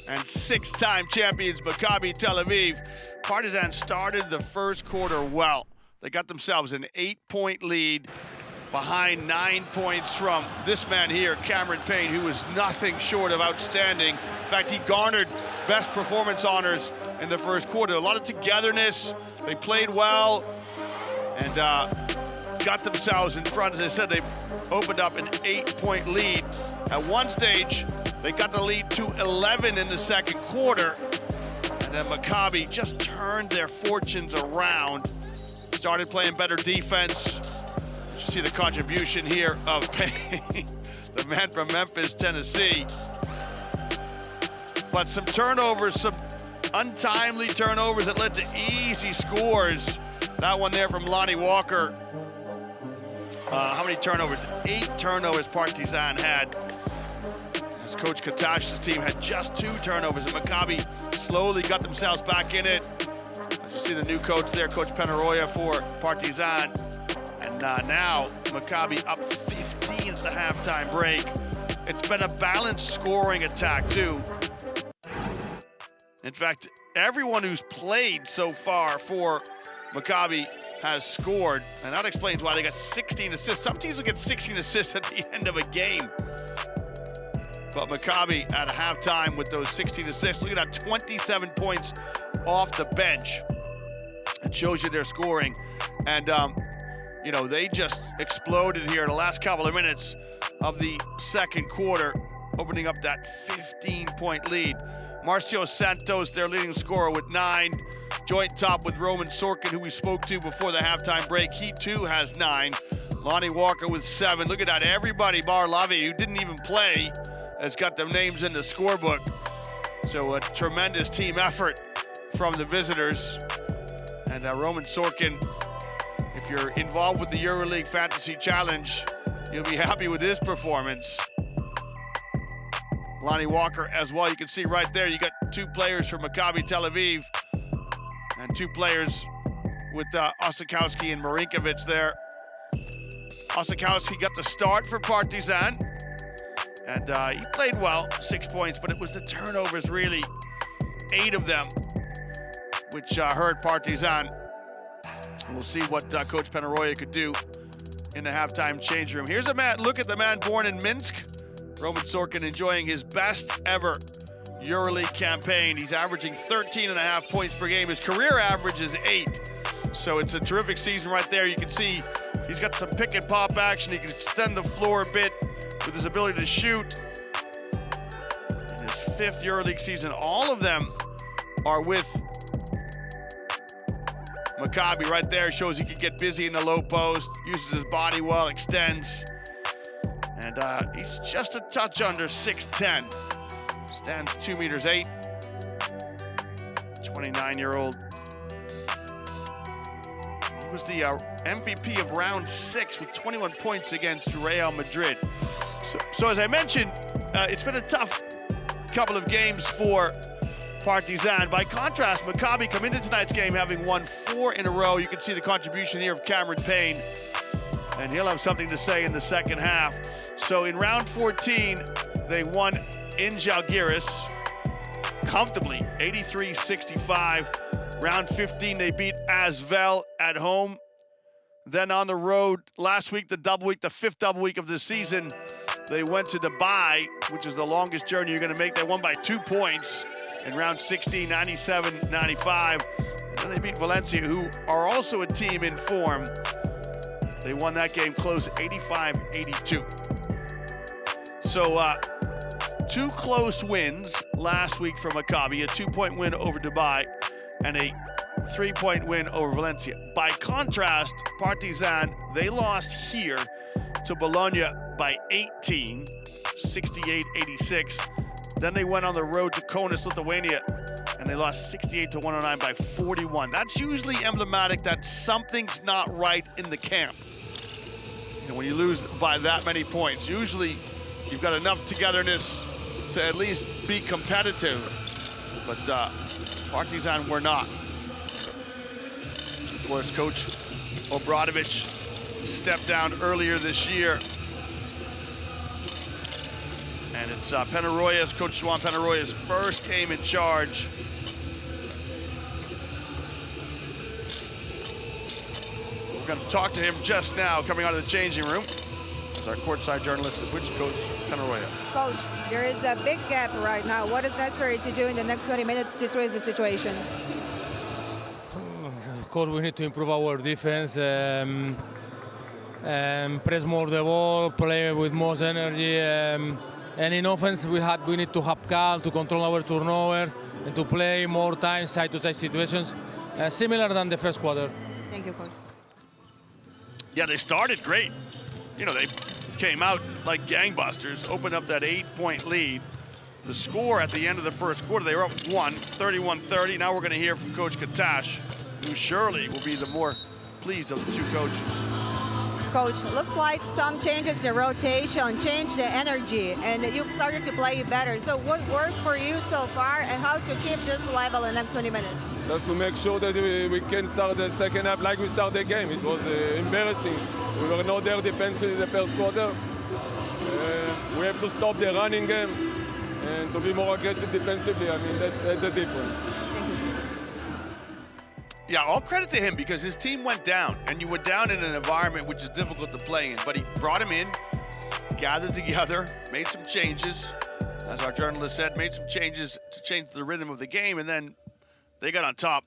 and six-time champions Maccabi Tel Aviv. Partizan started the first quarter well. They got themselves an 8-point lead behind 9 points from this man here, Cameron Payne, who was nothing short of outstanding. In fact, he garnered best performance honors in the first quarter. A lot of togetherness. They played well and got themselves in front. As I said, they opened up an 8-point lead. At one stage, they got the lead to 11 in the second quarter. And then Maccabi just turned their fortunes around. Started playing better defense. You see the contribution here of Payne, the man from Memphis, Tennessee. But some turnovers, some untimely turnovers that led to easy scores. That one there from Lonnie Walker. How many turnovers? 8 turnovers Partizan had. As Coach Katash's team had just 2 turnovers, and Maccabi slowly got themselves back in it. See the new coach there, Coach Penaroya for Partizan. And now Maccabi up 15 at the halftime break. It's been a balanced scoring attack too. In fact, everyone who's played so far for Maccabi has scored, and that explains why they got 16 assists. Some teams will get 16 assists at the end of a game. But Maccabi at halftime with those 16 assists, look at that, 27 points off the bench. It shows you their scoring. And, you know, they just exploded here in the last couple of minutes of the second quarter, opening up that 15-point lead. Marcio Santos, their leading scorer with 9. Joint top with Roman Sorkin, who we spoke to before the halftime break. He too has 9. Lonnie Walker with 7. Look at that, everybody bar Lavi, who didn't even play, has got their names in the scorebook. So a tremendous team effort from the visitors. And Roman Sorkin, if you're involved with the EuroLeague Fantasy Challenge, you'll be happy with his performance. Lonnie Walker as well, you can see right there, you got 2 players from Maccabi Tel Aviv and 2 players with Osikowski and Marinkovic there. Osikowski got the start for Partizan, and he played well, 6 points, but it was the turnovers really, 8 of them, which hurt Partizan. We'll see what Coach Penaroya could do in the halftime change room. Here's a man, look at the man born in Minsk. Roman Sorkin enjoying his best ever EuroLeague campaign. He's averaging 13.5 points per game. His career average is 8. So it's a terrific season right there. You can see he's got some pick and pop action. He can extend the floor a bit with his ability to shoot. In his 5th EuroLeague season, all of them are with Maccabi. Right there shows he can get busy in the low post, uses his body well, extends. And he's just a touch under 6'10". Stands 2 meters 8. 29-year-old. He was the MVP of round 6 with 21 points against Real Madrid. So as I mentioned, it's been a tough couple of games for Partizan. By contrast, Maccabi come into tonight's game having won 4 in a row. You can see the contribution here of Cameron Payne, and he'll have something to say in the second half. So in round 14, they won in Žalgiris comfortably, 83-65. Round 15, they beat Asvel at home. Then on the road, last week, the double week, the 5th double week of the season, they went to Dubai, which is the longest journey you're going to make. They won by 2 points in round 16, 97-95. And then they beat Valencia, who are also a team in form. They won that game close, 85-82. So 2 close wins last week for Maccabi, a 2-point win over Dubai and a 3-point win over Valencia. By contrast, Partizan, they lost here to Bologna by 18, 68-86. Then they went on the road to Kaunas, Lithuania, and they lost 68-109 by 41. That's usually emblematic that something's not right in the camp. You know, when you lose by that many points, usually you've got enough togetherness to at least be competitive, but Partizan were not. Of course, Coach Obradovic stepped down earlier this year. And it's Penarroya's, Coach Juan Penarroya's first game in charge. We're going to talk to him just now, coming out of the changing room. As our courtside journalist is with Coach Penarroya. Coach, there is a big gap right now. What is necessary to do in the next 20 minutes to raise the situation? Of course, we need to improve our defense, press more the ball, play with more energy. And in offense, we need to have calm, to control our turnovers, and to play more time side-to-side situations, similar than the first quarter. Thank you, Coach. Yeah, they started great. You know, they came out like gangbusters, opened up that 8-point lead. The score at the end of the first quarter, they were up 31-30. Now we're going to hear from Coach Katash, who surely will be the more pleased of the 2 coaches. Coach, looks like some changes in the rotation, change the energy, and you started to play better. So what worked for you so far, and how to keep this level in the next 20 minutes? Just to make sure that we can start the second half like we started the game. It was embarrassing. We were not there defensively in the first quarter. We have to stop the running game and to be more aggressive defensively. I mean, that's the difference. Yeah, all credit to him because his team went down, and you went down in an environment which is difficult to play in. But he brought him in, gathered together, made some changes. As our journalist said, made some changes to change the rhythm of the game, and then they got on top.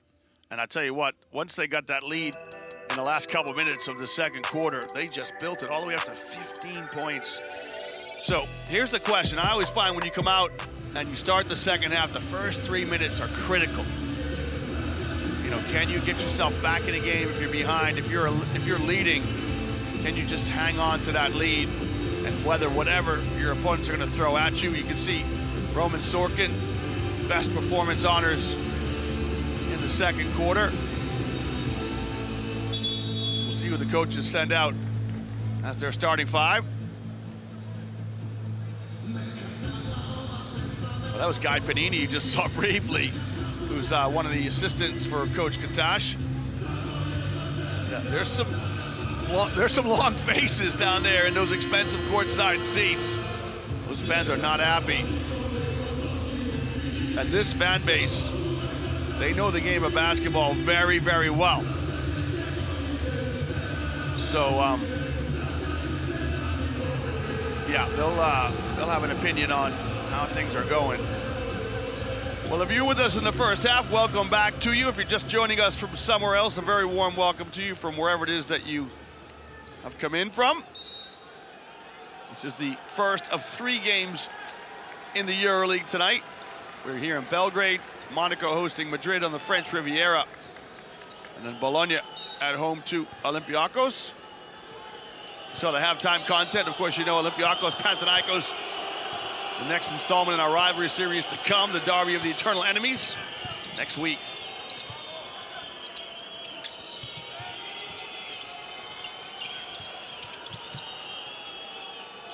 And I tell you what, once they got that lead in the last couple minutes of the second quarter, they just built it all the way up to 15 points. So here's the question. I always find when you come out and you start the second half, the first 3 minutes are critical. You know, can you get yourself back in a game if you're behind? If you're leading, can you just hang on to that lead and weather whatever your opponents are going to throw at you? You can see Roman Sorkin, best performance honors in the second quarter. We'll see who the coaches send out as their starting 5. Well, that was Guy Panini you just saw briefly, who's one of the assistants for Coach Katash. Yeah, there's some long faces down there in those expensive courtside seats. Those fans are not happy. And this fan base, they know the game of basketball very, very well. So, yeah, they'll have an opinion on how things are going. Well, if you're with us in the first half, welcome back to you. If you're just joining us from somewhere else, a very warm welcome to you from wherever it is that you have come in from. This is the first of 3 games in the EuroLeague tonight. We're here in Belgrade, Monaco hosting Madrid on the French Riviera, and then Bologna at home to Olympiacos. So the halftime content, of course, you know Olympiacos, Panathinaikos, the next installment in our rivalry series to come, the derby of the eternal enemies, next week.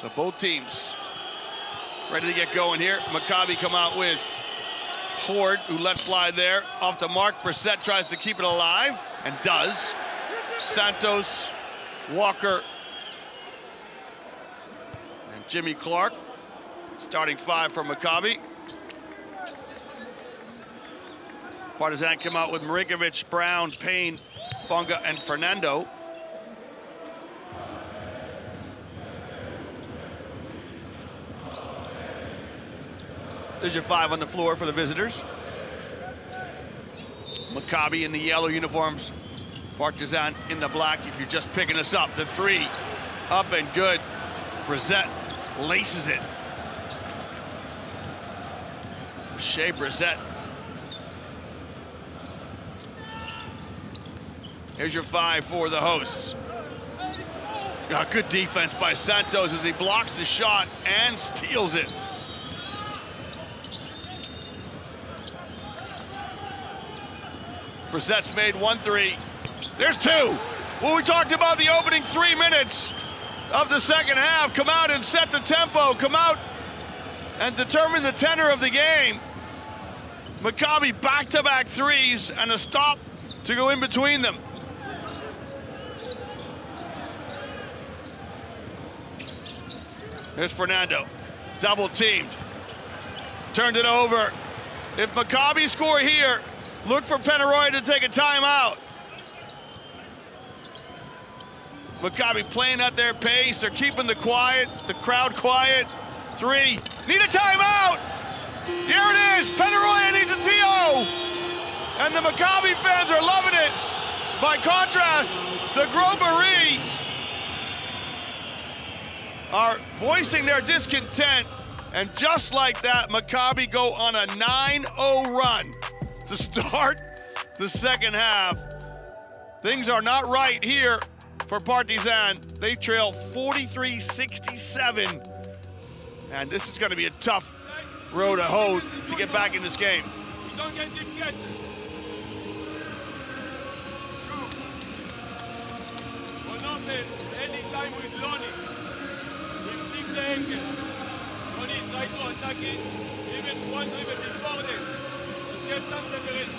So both teams ready to get going here. Maccabi come out with Horde, who let fly there. Off the mark, Brissett tries to keep it alive, and does. Santos, Walker, and Jimmy Clark. Starting five for Maccabi. Partizan come out with Marinkovic, Brown, Payne, Bonga, and Fernando. There's your five on the floor for the visitors. Maccabi in the yellow uniforms. Partizan in the black. If you're just picking us up, the three up and good. Brissett laces it. Shea Brissett. Here's your five for the hosts. Good defense by Santos as he blocks the shot and steals it. Brissett's made 1 3. There's two. Well, we talked about the opening 3 minutes of the second half. Come out and set the tempo. Come out and determine the tenor of the game. Maccabi back-to-back threes and a stop to go in between them. Here's Fernando, double teamed. Turned it over. If Maccabi score here, look for Penneroy to take a timeout. Maccabi playing at their pace. They're keeping the crowd quiet. Three, need a timeout. Here it is, Penneroy needs a TO. And the Maccabi fans are loving it. By contrast, the Grosberie are voicing their discontent. And just like that, Maccabi go on a 9-0 run to start the second half. Things are not right here for Partizan. They trail 43-67. And this is going to be a tough road to hoe to get back in this game. We don't get deep catches. Anytime with Lonnie, we flip the angle. Lonnie try to attack it, even one dribble before this, to get some separation.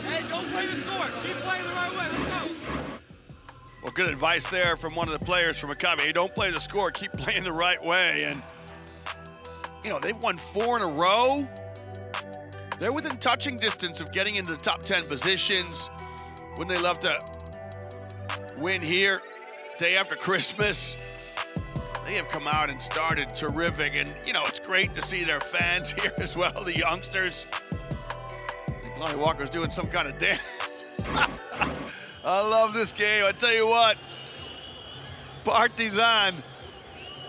Hey, don't play the score. Keep playing the right way. Let's go. Well, good advice there from one of the players from Maccabi. Hey, don't play the score. Keep playing the right way. And, you know, they've won 4 in a row. They're within touching distance of getting into the top 10 positions. Wouldn't they love to win here, day after Christmas? They have come out and started terrific, and you know, it's great to see their fans here as well, the youngsters. I think Lonnie Walker's doing some kind of dance. I love this game. I tell you what, Partizan,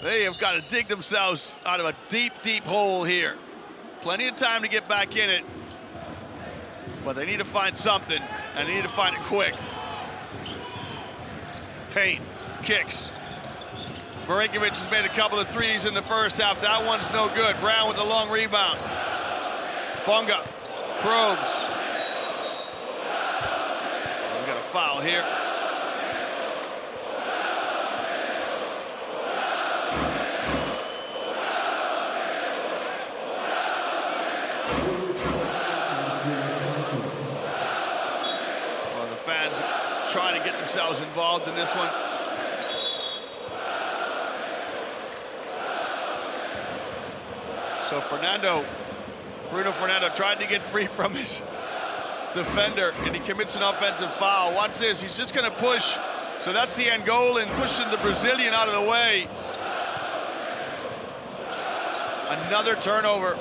they have got to dig themselves out of a deep, deep hole here. Plenty of time to get back in it, but they need to find something, and they need to find it quick. Payne kicks. Marinkovic has made a couple of threes in the first half. That one's no good. Brown with the long rebound. Bonga probes. We got a foul here. Well, the fans trying to get themselves involved in this one. So Bruno Fernando tried to get free from his defender, and he commits an offensive foul. Watch this, he's just gonna push. So that's the Angolan pushing the Brazilian out of the way. Another turnover.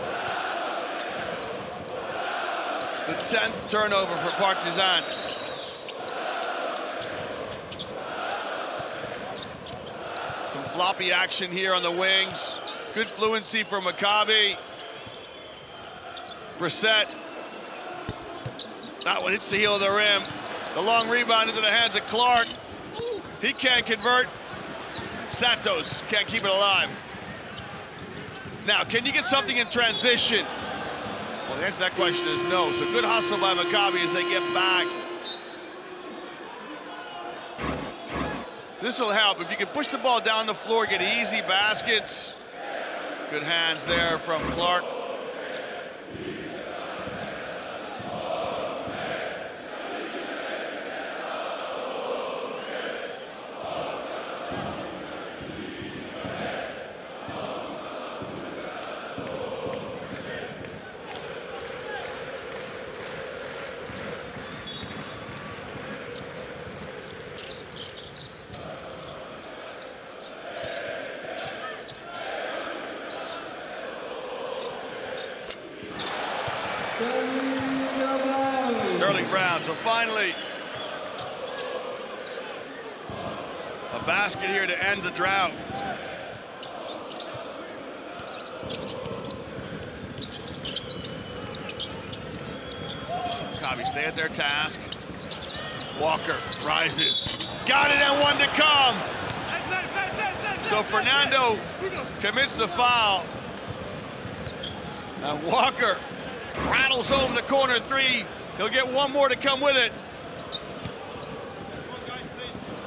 The 10th turnover for Partizan. Some floppy action here on the wings. Good fluency for Maccabi. Brissett. That one hits the heel of the rim. The long rebound into the hands of Clark. He can't convert. Santos can't keep it alive. Now, can you get something in transition? Well, the answer to that question is no. So good hustle by Maccabi as they get back. This will help. If you can push the ball down the floor, get easy baskets. Good hands there from Clark. So finally, a basket here to end the drought. Maccabi stay at their task. Walker rises. Got it, and one to come. So Fernando commits the foul. And Walker rattles home the corner three. He'll get one more to come with it.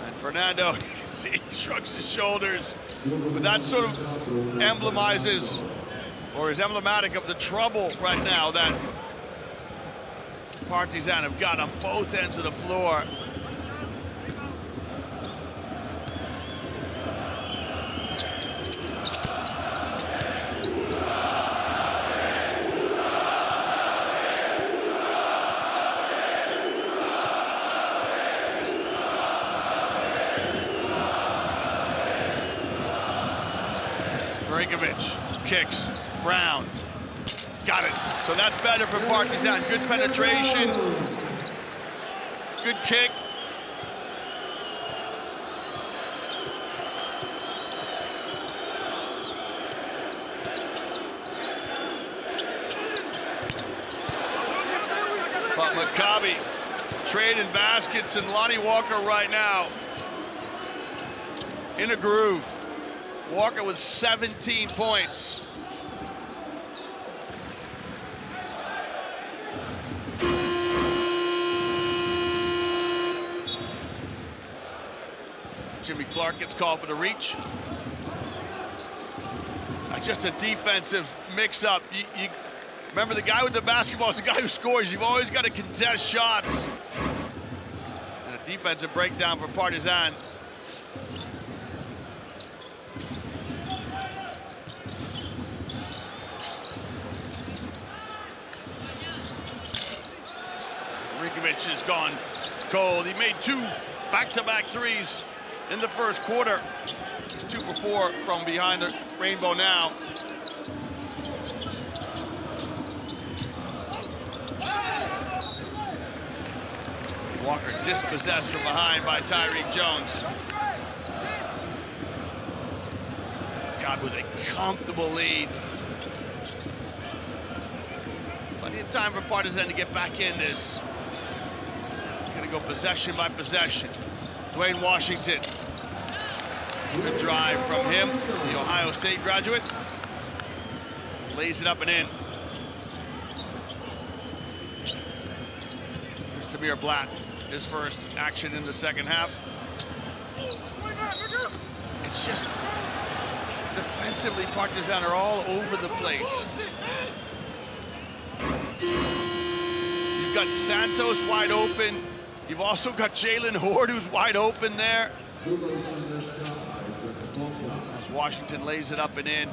And Fernando, you can see, he shrugs his shoulders. But that sort of emblemizes, or is emblematic of the trouble right now that Partizan have got on both ends of the floor. Kicks, Brown, got it. So that's better for Partizan. Good penetration, good kick. But Maccabi trading baskets, and Lonnie Walker right now in a groove. Walker with 17 points. Jimmy Clark gets called for the reach. Just a defensive mix-up. You remember, the guy with the basketball is the guy who scores. You've always got to contest shots. And a defensive breakdown for Partizan. Has gone cold. He made two back-to-back threes in the first quarter. He's 2 for 4 from behind the rainbow now. Walker dispossessed from behind by Tyreek Jones. God, with a comfortable lead. Plenty of time for Partizan to get back in this. Go possession by possession. Dwayne Washington. Good drive from him, the Ohio State graduate. Lays it up and in. Here's Tamir Blatt, his first action in the second half. It's just defensively, Partizan are all over the place. You've got Santos wide open. You've also got Jalen Horde, who's wide open there. As Washington lays it up and in.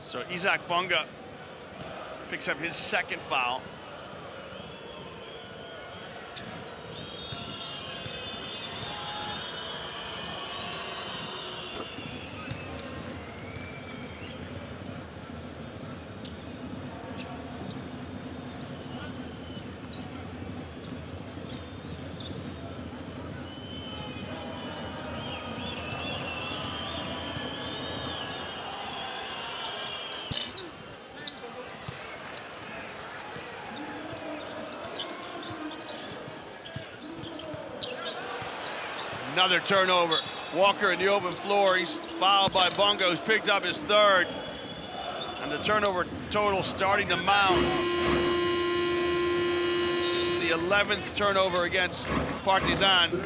So Isaac Bonga picks up his second foul. Another turnover. Walker in the open floor. He's fouled by Bonga, who's picked up his third. And the turnover total starting to mount. It's the 11th turnover against Partizan. You've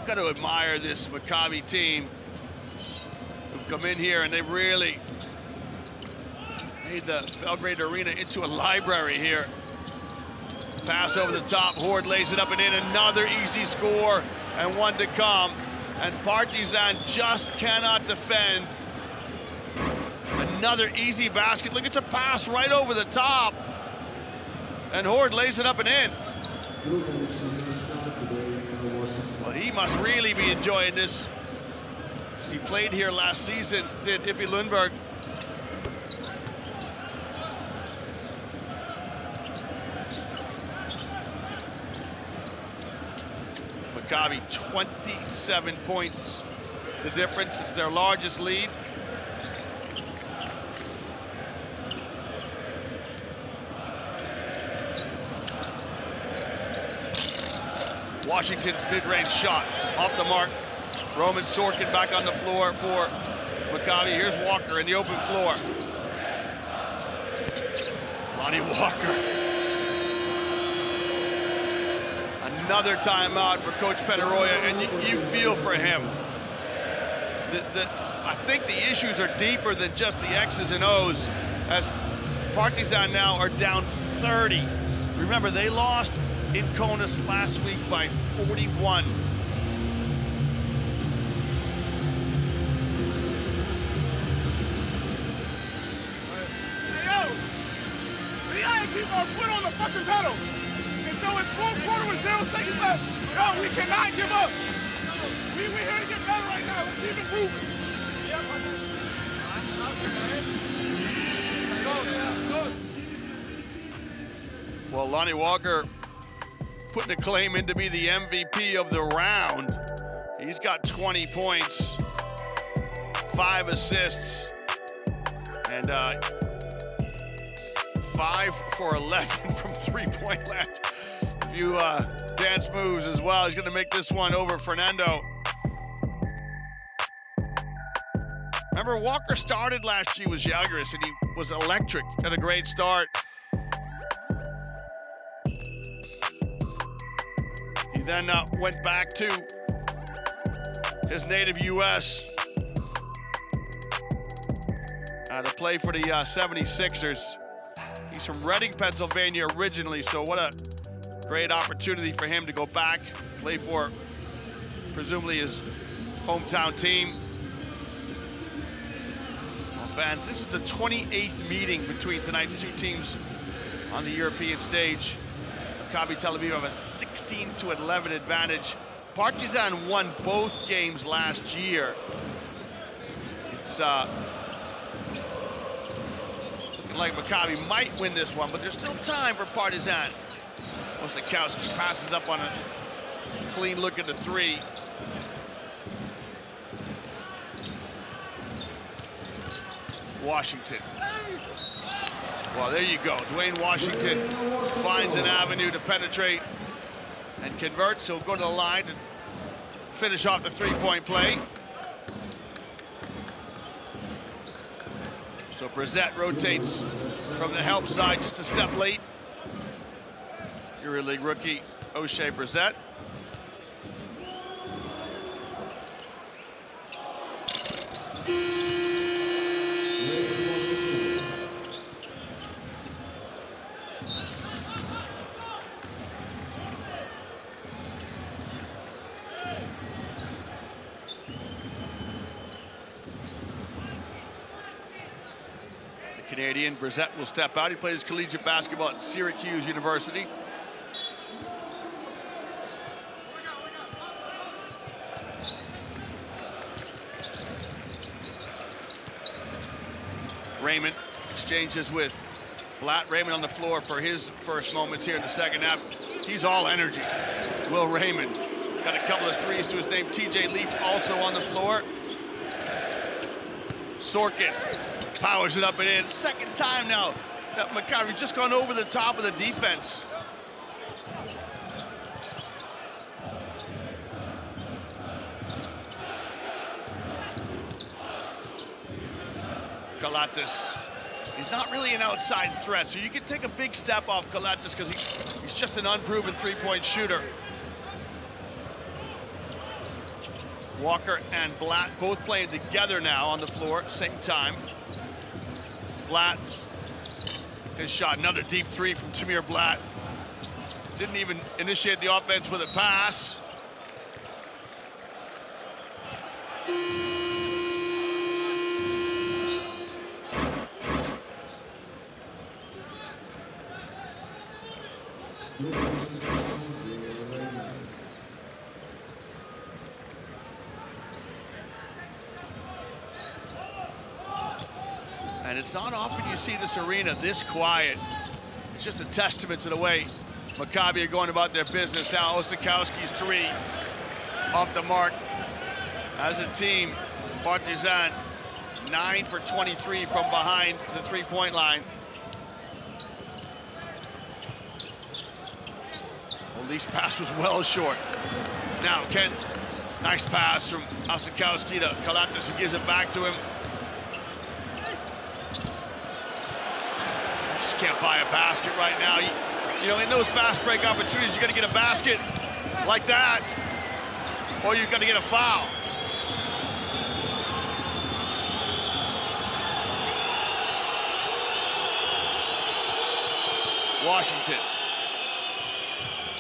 got to admire this Maccabi team who've come in here and they really made the Belgrade Arena into a library here. Pass over the top, Horde lays it up and in, another easy score and one to come. And Partizan just cannot defend. Another easy basket. Look, it's a pass right over the top. And Horde lays it up and in. Well, he must really be enjoying this. He played here last season, did Ippy Lundberg. Maccabi 27 points. The difference, it's their largest lead. Washington's mid-range shot off the mark. Roman Sorkin back on the floor for Maccabi. Here's Walker in the open floor. Lonnie Walker. Another timeout for Coach Petaroya, and you feel for him. I think the issues are deeper than just the X's and O's, as Partizan now are down 30. Remember, they lost in Kaunas last week by 41. Hey, yo! We gotta keep our foot on the fucking pedal. So it's 4 quarter with 0 seconds left. Yo, we cannot give up. We here to get better right now. Let's keep it moving. Well, Lonnie Walker putting a claim in to be the MVP of the round. He's got 20 points, 5 assists, and 5 for 11 from 3-point land. A few dance moves as well. He's going to make this one over Fernando. Remember, Walker started last year with Žalgiris, and he was electric, had a great start. He then went back to his native U.S. To play for the 76ers. He's from Reading, Pennsylvania originally, so what a great opportunity for him to go back, play for presumably his hometown team. Well, fans, this is the 28th meeting between tonight's two teams on the European stage. Maccabi Tel Aviv have a 16-11 advantage. Partizan won both games last year. It's looking like Maccabi might win this one, but there's still time for Partizan. Osikowski passes up on a clean look at the 3. Washington. Well, there you go. Dwayne Washington finds an avenue to penetrate and converts. He'll go to the line to finish off the 3-point play. So Brissett rotates from the help side just a step late. EuroLeague rookie O'Shea Brissett. Canadian Brissett will step out. He plays collegiate basketball at Syracuse University. Raymond exchanges with Blatt. Raymond on the floor for his first moments here in the second half. He's all energy. Will Raymond got a couple of threes to his name. TJ Leaf also on the floor. Sorkin powers it up and in. Second time now that Maccabi's just gone over the top of the defense. Kalatis. He's not really an outside threat, so you can take a big step off Kalatis because he's just an unproven three-point shooter. Walker and Blatt both playing together now on the floor, same time. Blatt, his shot, another deep three from Tamir Blatt. Didn't even initiate the offense with a pass. And it's not often you see this arena this quiet. It's just a testament to the way Maccabi are going about their business. Now Osikowski's three off the mark. As a team, Partizan 9 for 23 from behind the three-point line. Leaf's pass was well short. Now Ken, nice pass from Osikowski to Kalatis, who gives it back to him. Just can't buy a basket right now. You know, in those fast break opportunities, you got to get a basket like that, or you've got to get a foul. Washington.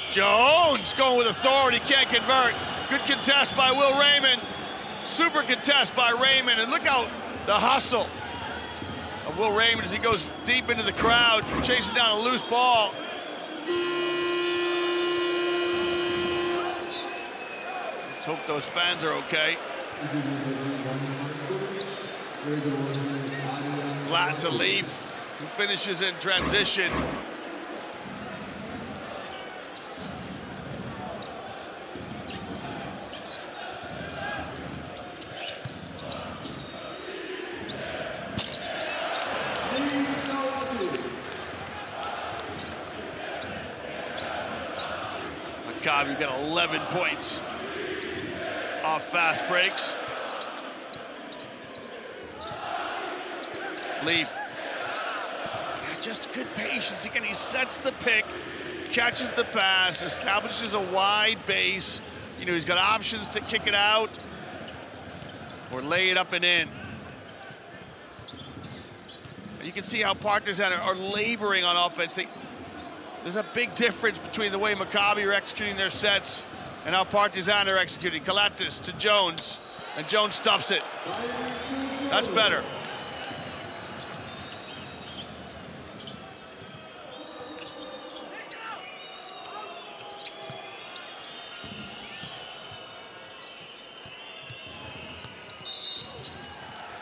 Jones going with authority, can't convert. Good contest by Will Raymond. Super contest by Raymond, and look out the hustle of Will Raymond as he goes deep into the crowd, chasing down a loose ball. Let's hope those fans are okay. Blatt to Leaf, who finishes in transition. Maccabi got 11 points off fast breaks. Leaf, just good patience. Again, he sets the pick, catches the pass, establishes a wide base. You know, he's got options to kick it out or lay it up and in. You can see how Partizan are laboring on offense. There's a big difference between the way Maccabi are executing their sets and how Partizan are executing. Kalatis to Jones, and Jones stuffs it. That's better.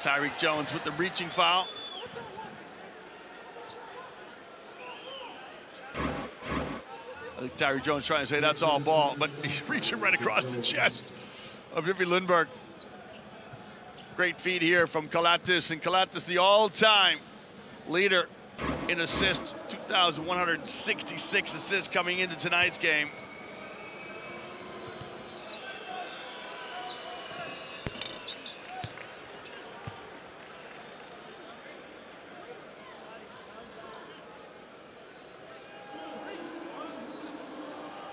Tyreek Jones with the reaching foul. I think Tyreek Jones trying to say that's all ball, but he's reaching right across the chest of Jeffrey Lindbergh. Great feed here from Kalatis, and Kalatis the all-time leader in assists, 2,166 assists coming into tonight's game.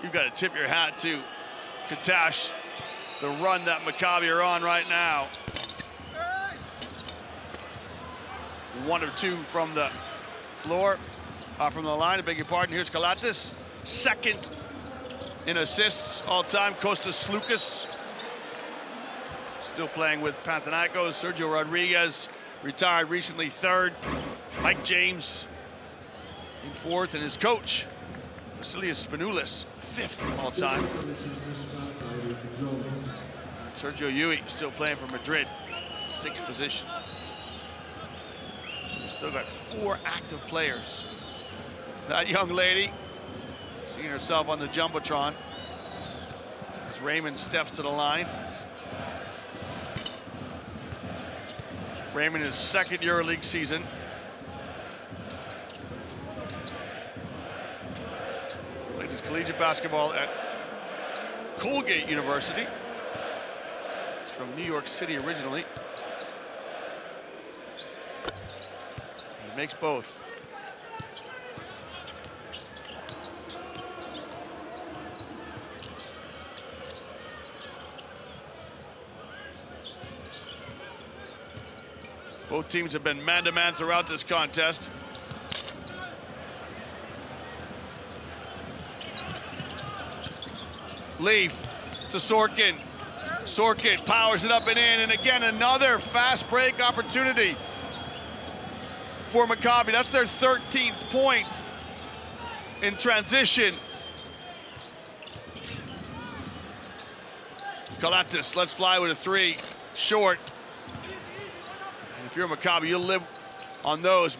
You've got to tip your hat to Katash, the run that Maccabi are on right now. 1 or 2 from the floor, from the line, I beg your pardon. Here's Kalatis, second in assists all time. Kostas Sloukas still playing with Panathinaikos. Sergio Rodriguez retired recently, 3rd. Mike James in 4th, and his coach, Vasilios Spanoulis, 5th all time. Sergio Yui still playing for Madrid, 6th position. So we've still got 4 active players. That young lady seeing herself on the Jumbotron as Raymond steps to the line. Raymond, his 2nd EuroLeague season. Played his collegiate basketball at Colgate University. He's from New York City originally. Makes both. Both teams have been man-to-man throughout this contest. Leaf to Sorkin. Sorkin powers it up and in, and again, another fast break opportunity for Maccabi. That's their 13th point in transition. Kalatis lets fly with a three, short. And if you're Maccabi, you'll live on those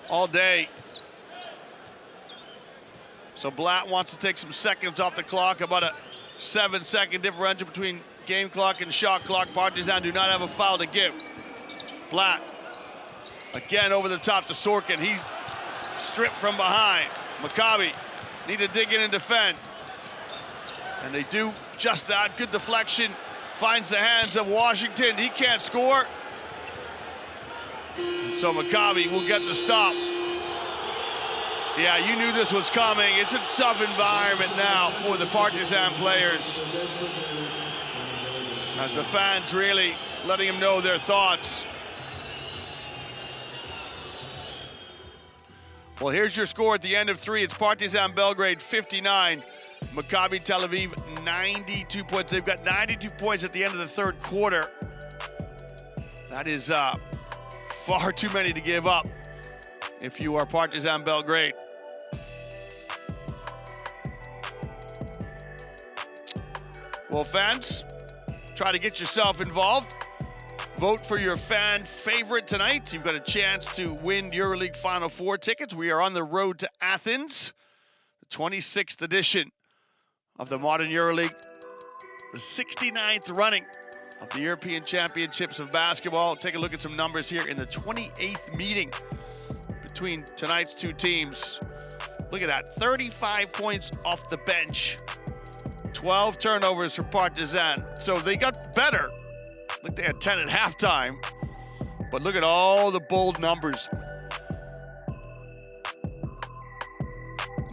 all day. So Blatt wants to take some seconds off the clock, about a 7-second differential between game clock and shot clock. Partizan do not have a foul to give. Blatt, again over the top to Sorkin. He stripped from behind. Maccabi need to dig in and defend. And they do just that. Good deflection. Finds the hands of Washington. He can't score. So Maccabi will get the stop. Yeah, you knew this was coming. It's a tough environment now for the Partizan players, as the fans really letting them know their thoughts. Well, here's your score at the end of three. It's Partizan Belgrade 59, Maccabi Tel Aviv 92 points. They've got 92 points at the end of the third quarter. That is far too many to give up if you are Partizan Belgrade. Well, fans, try to get yourself involved. Vote for your fan favorite tonight. You've got a chance to win EuroLeague Final Four tickets. We are on the road to Athens, the 26th edition of the modern EuroLeague, the 69th running of the European Championships of Basketball. Take a look at some numbers here in the 28th meeting between tonight's two teams. Look at that, 35 points off the bench, 12 turnovers for Partizan. So they got better. Look, they had 10 at halftime, but look at all the bold numbers.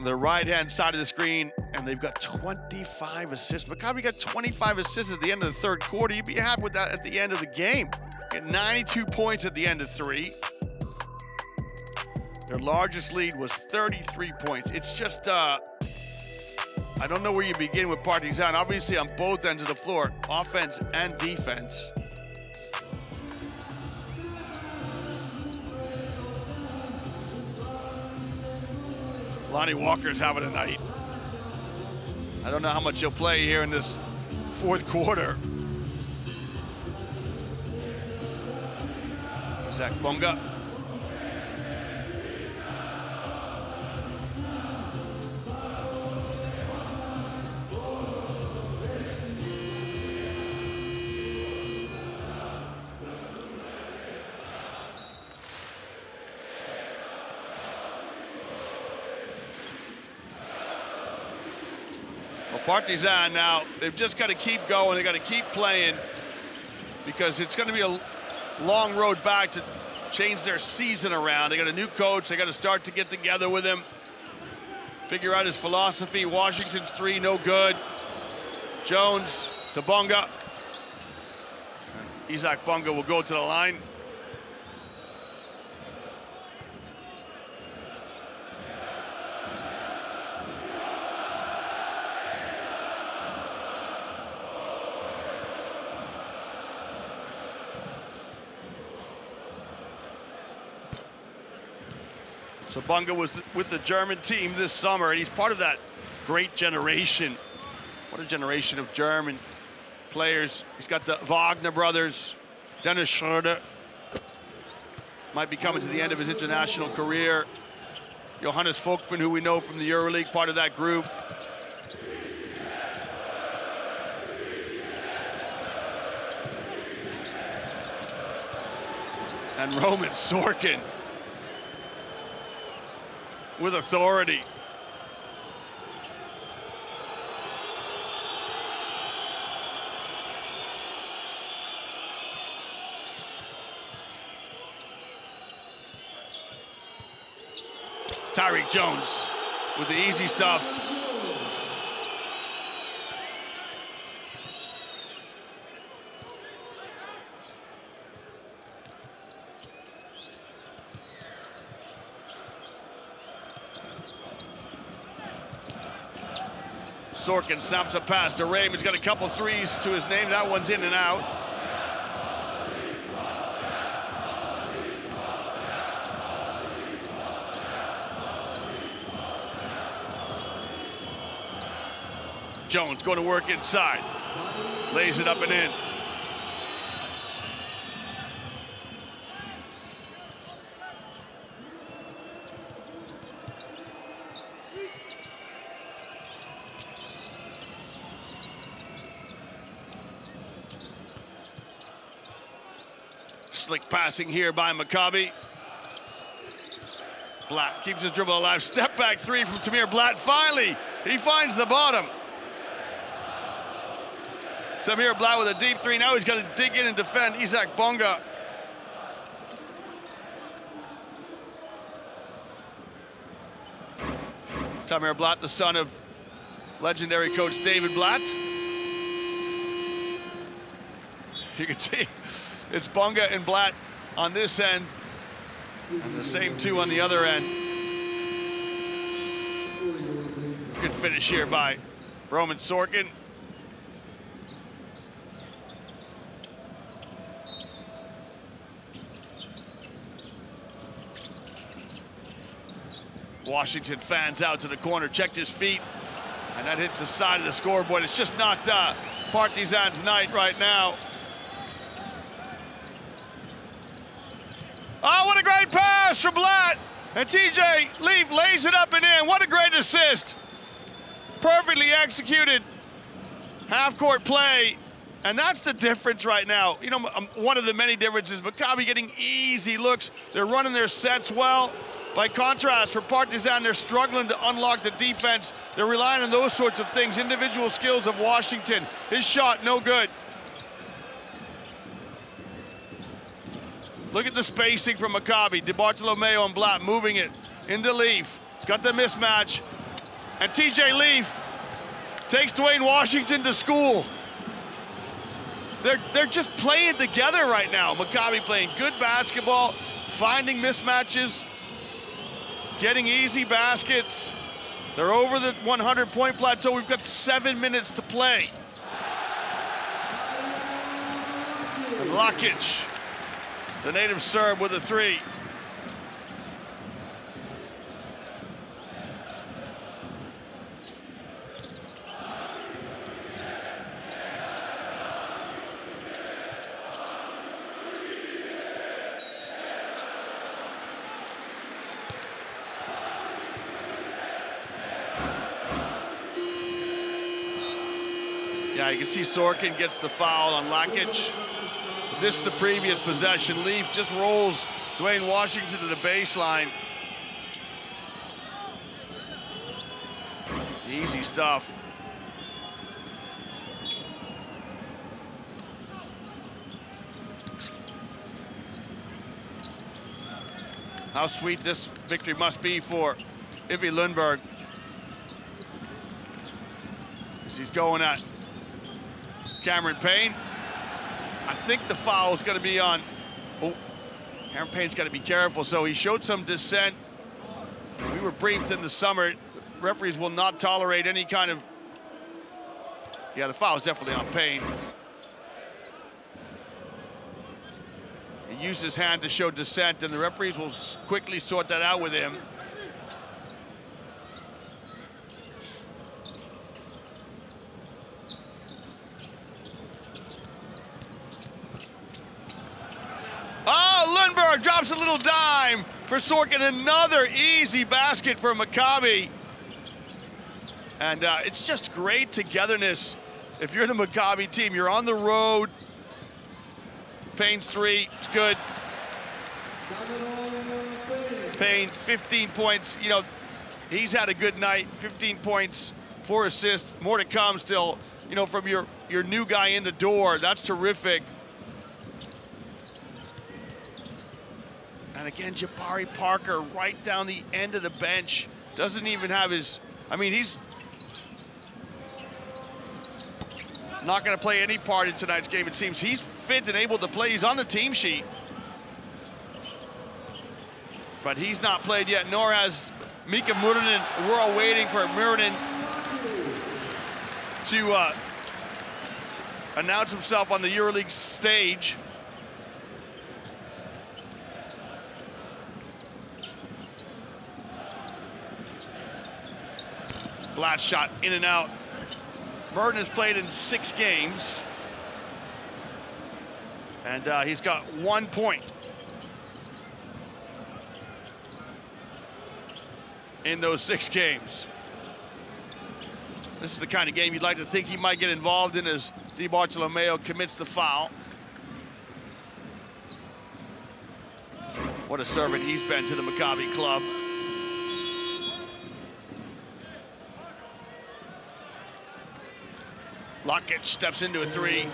The right-hand side of the screen, and they've got 25 assists. Maccabi got 25 assists at the end of the third quarter. You'd be happy with that at the end of the game. Get 92 points at the end of three. Their largest lead was 33 points. It's just, I don't know where you begin with Partizan. Obviously on both ends of the floor, offense and defense. Lonnie Walker's having a night. I don't know how much he'll play here in this fourth quarter. Zach Bonga. Partizan now, they've just got to keep going. They got to keep playing, because it's going to be a long road back to change their season around. They got a new coach. They got to start to get together with him, figure out his philosophy. Washington's three, no good. Jones to Bonga. Isaac Bonga will go to the line. So Bonga was with the German team this summer, and he's part of that great generation. What a generation of German players. He's got the Wagner brothers, Dennis Schroeder. Might be coming to the end of his international career. Johannes Vogtmann, who we know from the EuroLeague, part of that group. And Roman Sorkin with authority. Tyreek Jones with the easy stuff. Sorkin snaps a pass to Raym. He's got a couple threes to his name. That one's in and out. Jones going to work inside. Lays it up and in. Slick passing here by Maccabi. Blatt keeps his dribble alive. Step back three from Tamir Blatt. Finally, he finds the bottom. Tamir Blatt with a deep three. Now he's got to dig in and defend Isaac Bonga. Tamir Blatt, the son of legendary coach David Blatt. You can see it's Bonga and Blatt on this end, and the same two on the other end. Good finish here by Roman Sorkin. Washington fans out to the corner, checked his feet, and that hits the side of the scoreboard. It's just not Partizan's night right now. Oh, what a great pass from Blatt! And TJ Leaf lays it up and in. What a great assist. Perfectly executed half-court play. And that's the difference right now. You know, one of the many differences, Maccabi getting easy looks. They're running their sets well. By contrast, for Partizan, they're struggling to unlock the defense. They're relying on those sorts of things. Individual skills of Washington. His shot, no good. Look at the spacing from Maccabi. DeBartolomeo and Blatt moving it into Leaf. He's got the mismatch. And TJ Leaf takes Dwayne Washington to school. They're just playing together right now. Maccabi playing good basketball, finding mismatches, getting easy baskets. They're over the 100-point plateau. We've got 7 minutes to play. And Lakic, the native Serb, with a three. Yeah, you can see Sorkin gets the foul on Lakic. This is the previous possession. Leaf just rolls Dwayne Washington to the baseline. Easy stuff. How sweet this victory must be for Ivi Lundberg. As he's going at Cameron Payne. I think the foul is going to be on. Oh, Cameron Payne's got to be careful. So he showed some dissent. We were briefed in the summer. Referees will not tolerate any kind of. Yeah, the foul is definitely on Payne. He used his hand to show dissent, and the referees will quickly sort that out with him. Lundberg drops a little dime for Sorkin. Another easy basket for Maccabi. And it's just great togetherness. If you're the Maccabi team, you're on the road. Payne's three, it's good. Payne, 15 points. You know, he's had a good night. 15 points, 4 assists. More to come still, you know, from your new guy in the door. That's terrific. And again, Jabari Parker right down the end of the bench. Doesn't even have his, I mean, he's not going to play any part in tonight's game. It seems he's fit and able to play. He's on the team sheet. But he's not played yet, nor has Mika Murinen. We're all waiting for Murinen to announce himself on the EuroLeague stage. Last shot in and out. Murinen has played in 6 games. And he's got 1 point in those 6 games. This is the kind of game you'd like to think he might get involved in as Di Bartolomeo commits the foul. What a servant he's been to the Maccabi club. Lockett steps into a 3.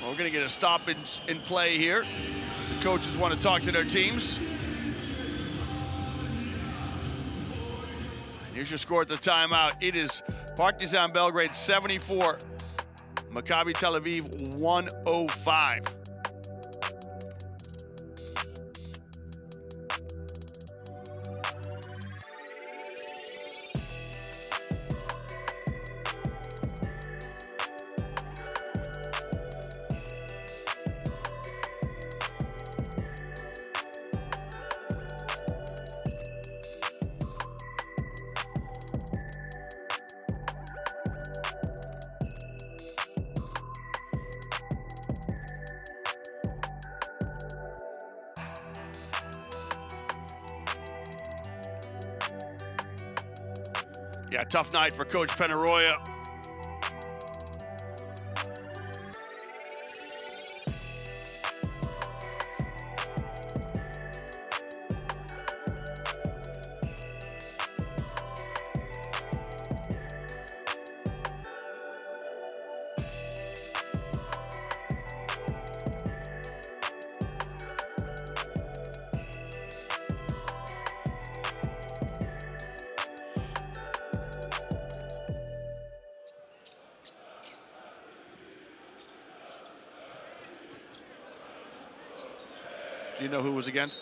Well, we're going to get a stoppage in play here. The coaches want to talk to their teams. Here's your score at the timeout. It is Partizan Belgrade 74, Maccabi Tel Aviv 105. Yeah, tough night for Coach Penaroya. Do you know who was against?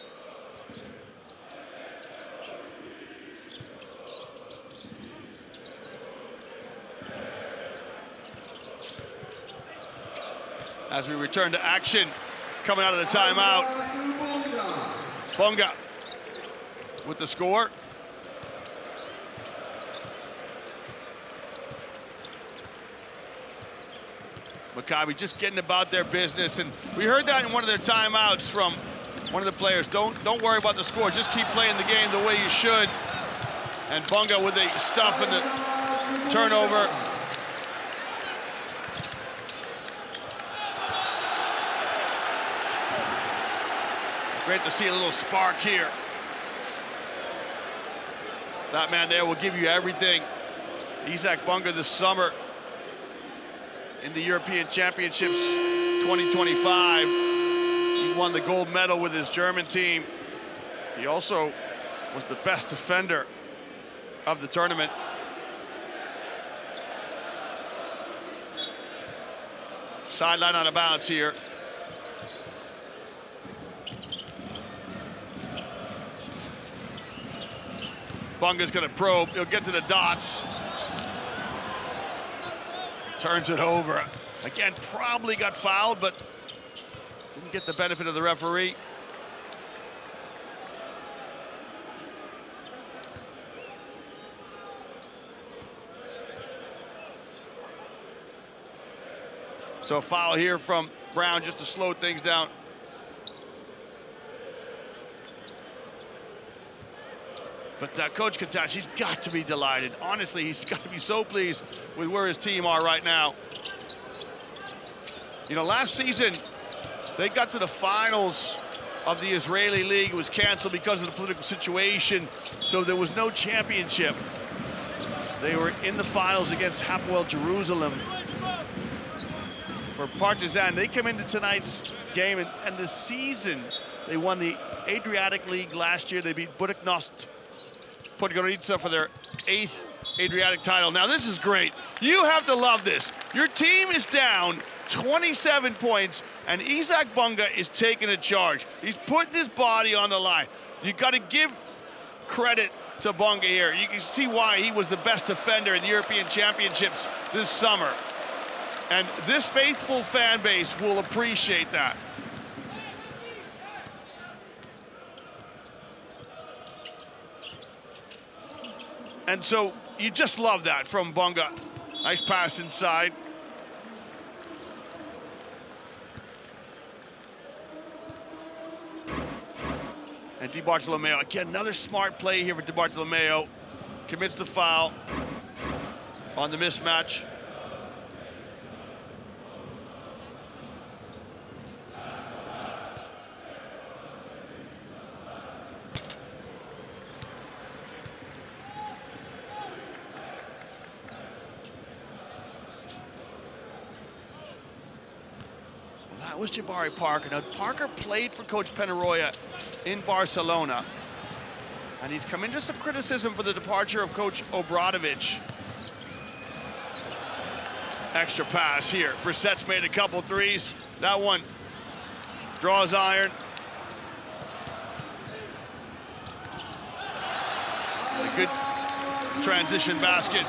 As we return to action, coming out of the timeout, Bonga with the score. Maccabi just getting about their business, and we heard that in one of their timeouts from one of the players. Don't worry about the score, just keep playing the game the way you should. And Bonga with the stuff and the turnover. Great to see a little spark here. That man there will give you everything. Isaac Bonga this summer in the European Championships 2025. He won the gold medal with his German team. He also was the best defender of the tournament. Sideline out of bounds here. Bunga's gonna probe, he'll get to the dots. Turns it over. Again, probably got fouled, but didn't get the benefit of the referee. So a foul here from Brown just to slow things down. But Coach Katash, he's got to be delighted. Honestly, he's got to be so pleased with where his team are right now. You know, last season, they got to the finals of the Israeli League. It was canceled because of the political situation, so there was no championship. They were in the finals against Hapoel Jerusalem. for Partizan. They come into tonight's game, and the season, they won the Adriatic League last year. They beat Budućnost Podgorica for their 8th Adriatic title. Now this is great. You have to love this. Your team is down 27 points, and Isak Bunga is taking a charge. He's putting his body on the line. You got to give credit to Bunga here. You can see why he was the best defender in the European Championships this summer. And this faithful fan base will appreciate that. And so you just love that from Bunga. Nice pass inside. And Di Bartolomeo, again, another smart play here for Di Bartolomeo. Commits the foul on the mismatch. That was Jabari Parker. Now, Parker played for Coach Penaroya in Barcelona, and he's come into some criticism for the departure of Coach Obradovic. Extra pass here. Brissett's made a couple threes. That one draws iron. A good transition basket.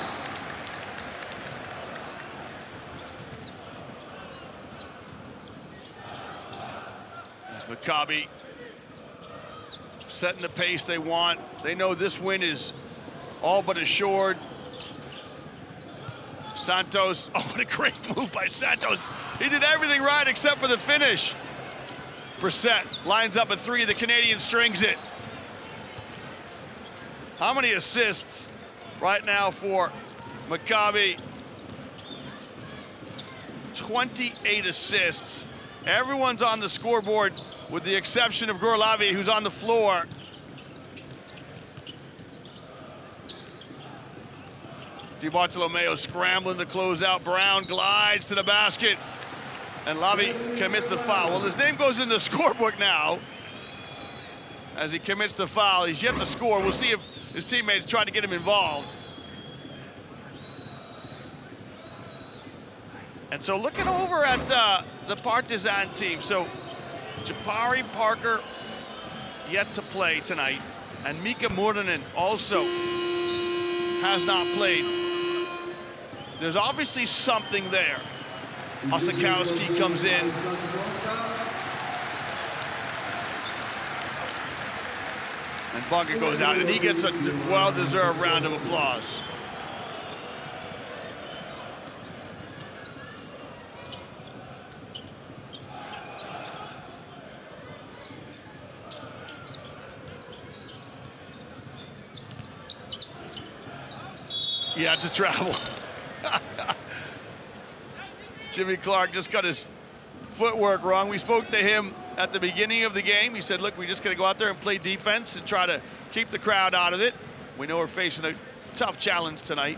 Maccabi setting the pace they want. They know this win is all but assured. Santos, oh, what a great move by Santos. He did everything right except for the finish. Brissett lines up a three, the Canadian strings it. How many assists right now for Maccabi? 28 assists. Everyone's on the scoreboard with the exception of Gorlavi, who's on the floor. Di Bartolomeo scrambling to close out. Brown glides to the basket, and Lavi commits the foul. Well, his name goes in the scorebook now as he commits the foul. He's yet to score. We'll see if his teammates try to get him involved. And so looking over at the Partizan team, so Jabari Parker yet to play tonight, and Mika Murtanen also has not played. There's obviously something there. Osakowski comes in. And Bunga goes out, and he gets a well-deserved round of applause. He had to travel. Jimmy Clark just got his footwork wrong. We spoke to him at the beginning of the game. He said, look, we just got to go out there and play defense and try to keep the crowd out of it. We know we're facing a tough challenge tonight.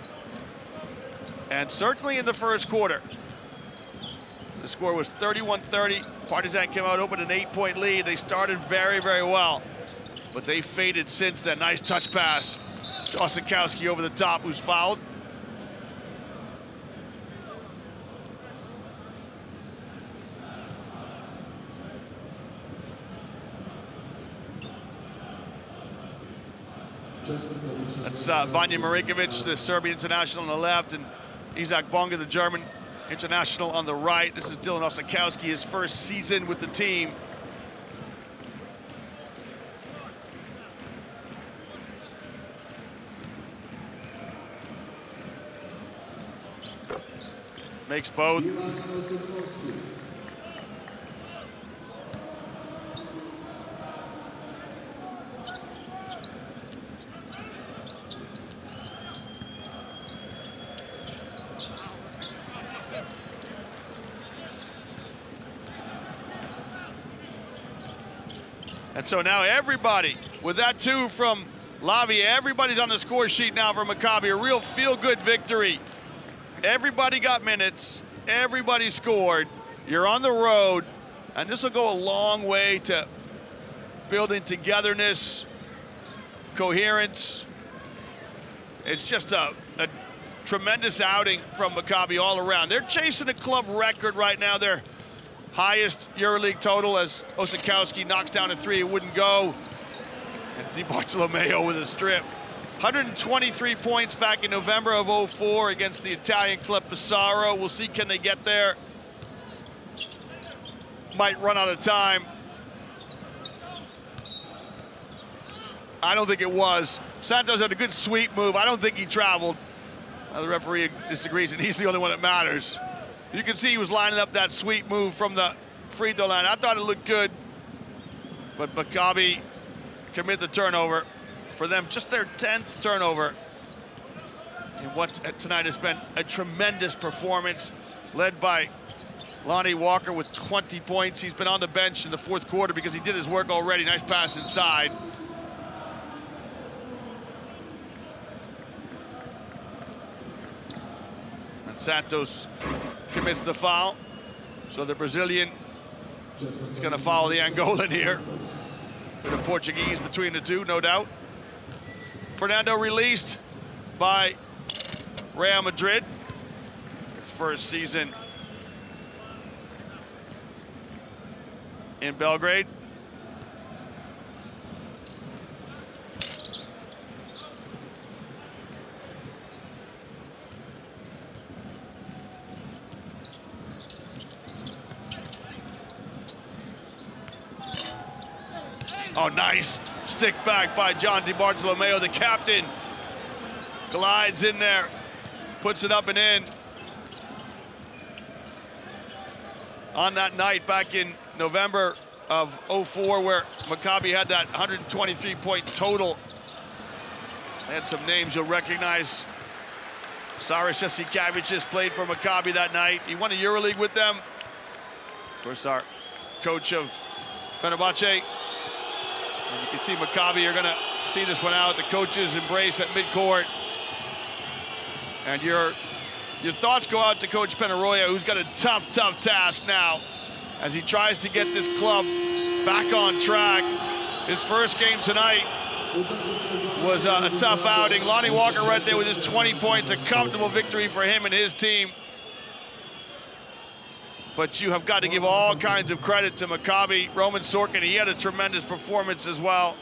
And certainly in the first quarter, the score was 31-30. Partizan came out, opened an 8-point lead. They started very, very well, but they faded since then. Nice touch pass. Osakowski over the top, who's fouled. That's Vanja Marinkovic, the Serbian international on the left, and Isak Bunga, the German international on the right. This is Dylan Osakowski, his first season with the team. Makes both. And so now everybody, with that two from Lavi, everybody's on the score sheet now for Maccabi. A real feel-good victory. Everybody got minutes. Everybody scored. You're on the road, and this will go a long way to building togetherness, coherence. It's just a tremendous outing from Maccabi all around. They're chasing a club record right now. Their highest EuroLeague total as Osikowski knocks down a three, it wouldn't go. And DiBartolomeo with a strip. 123 points back in November of 04 against the Italian club Pesaro. We'll see, can they get there? Might run out of time. I don't think it was. Santos had a good sweep move. I don't think he traveled. The referee disagrees, and he's the only one that matters. You can see he was lining up that sweep move from the free throw line. I thought it looked good, but Maccabi commit the turnover. For them, just their 10th turnover in what tonight has been a tremendous performance, led by Lonnie Walker with 20 points. He's been on the bench in the fourth quarter because he did his work already. Nice pass inside. And Santos commits the foul. So the Brazilian is going to foul the Angolan here. With a Portuguese between the two, no doubt. Fernando released by Real Madrid. His first season in Belgrade. Oh, nice stick back by John DiBartolomeo, the captain. Glides in there, puts it up and in. On that night back in November of 04, where Maccabi had that 123-point total. They had some names you'll recognize. Saris Jasikavic played for Maccabi that night. He won a EuroLeague with them. Of course, our coach of Fenerbahce. And you can see Maccabi are going to see this one out. The coaches embrace at midcourt. And your thoughts go out to Coach Penaroya, who's got a tough task now as he tries to get this club back on track. His first game tonight was a tough outing. Lonnie Walker right there with his 20 points, a comfortable victory for him and his team. But you have got to give all kinds of credit to Maccabi. Roman Sorkin, he had a tremendous performance as well.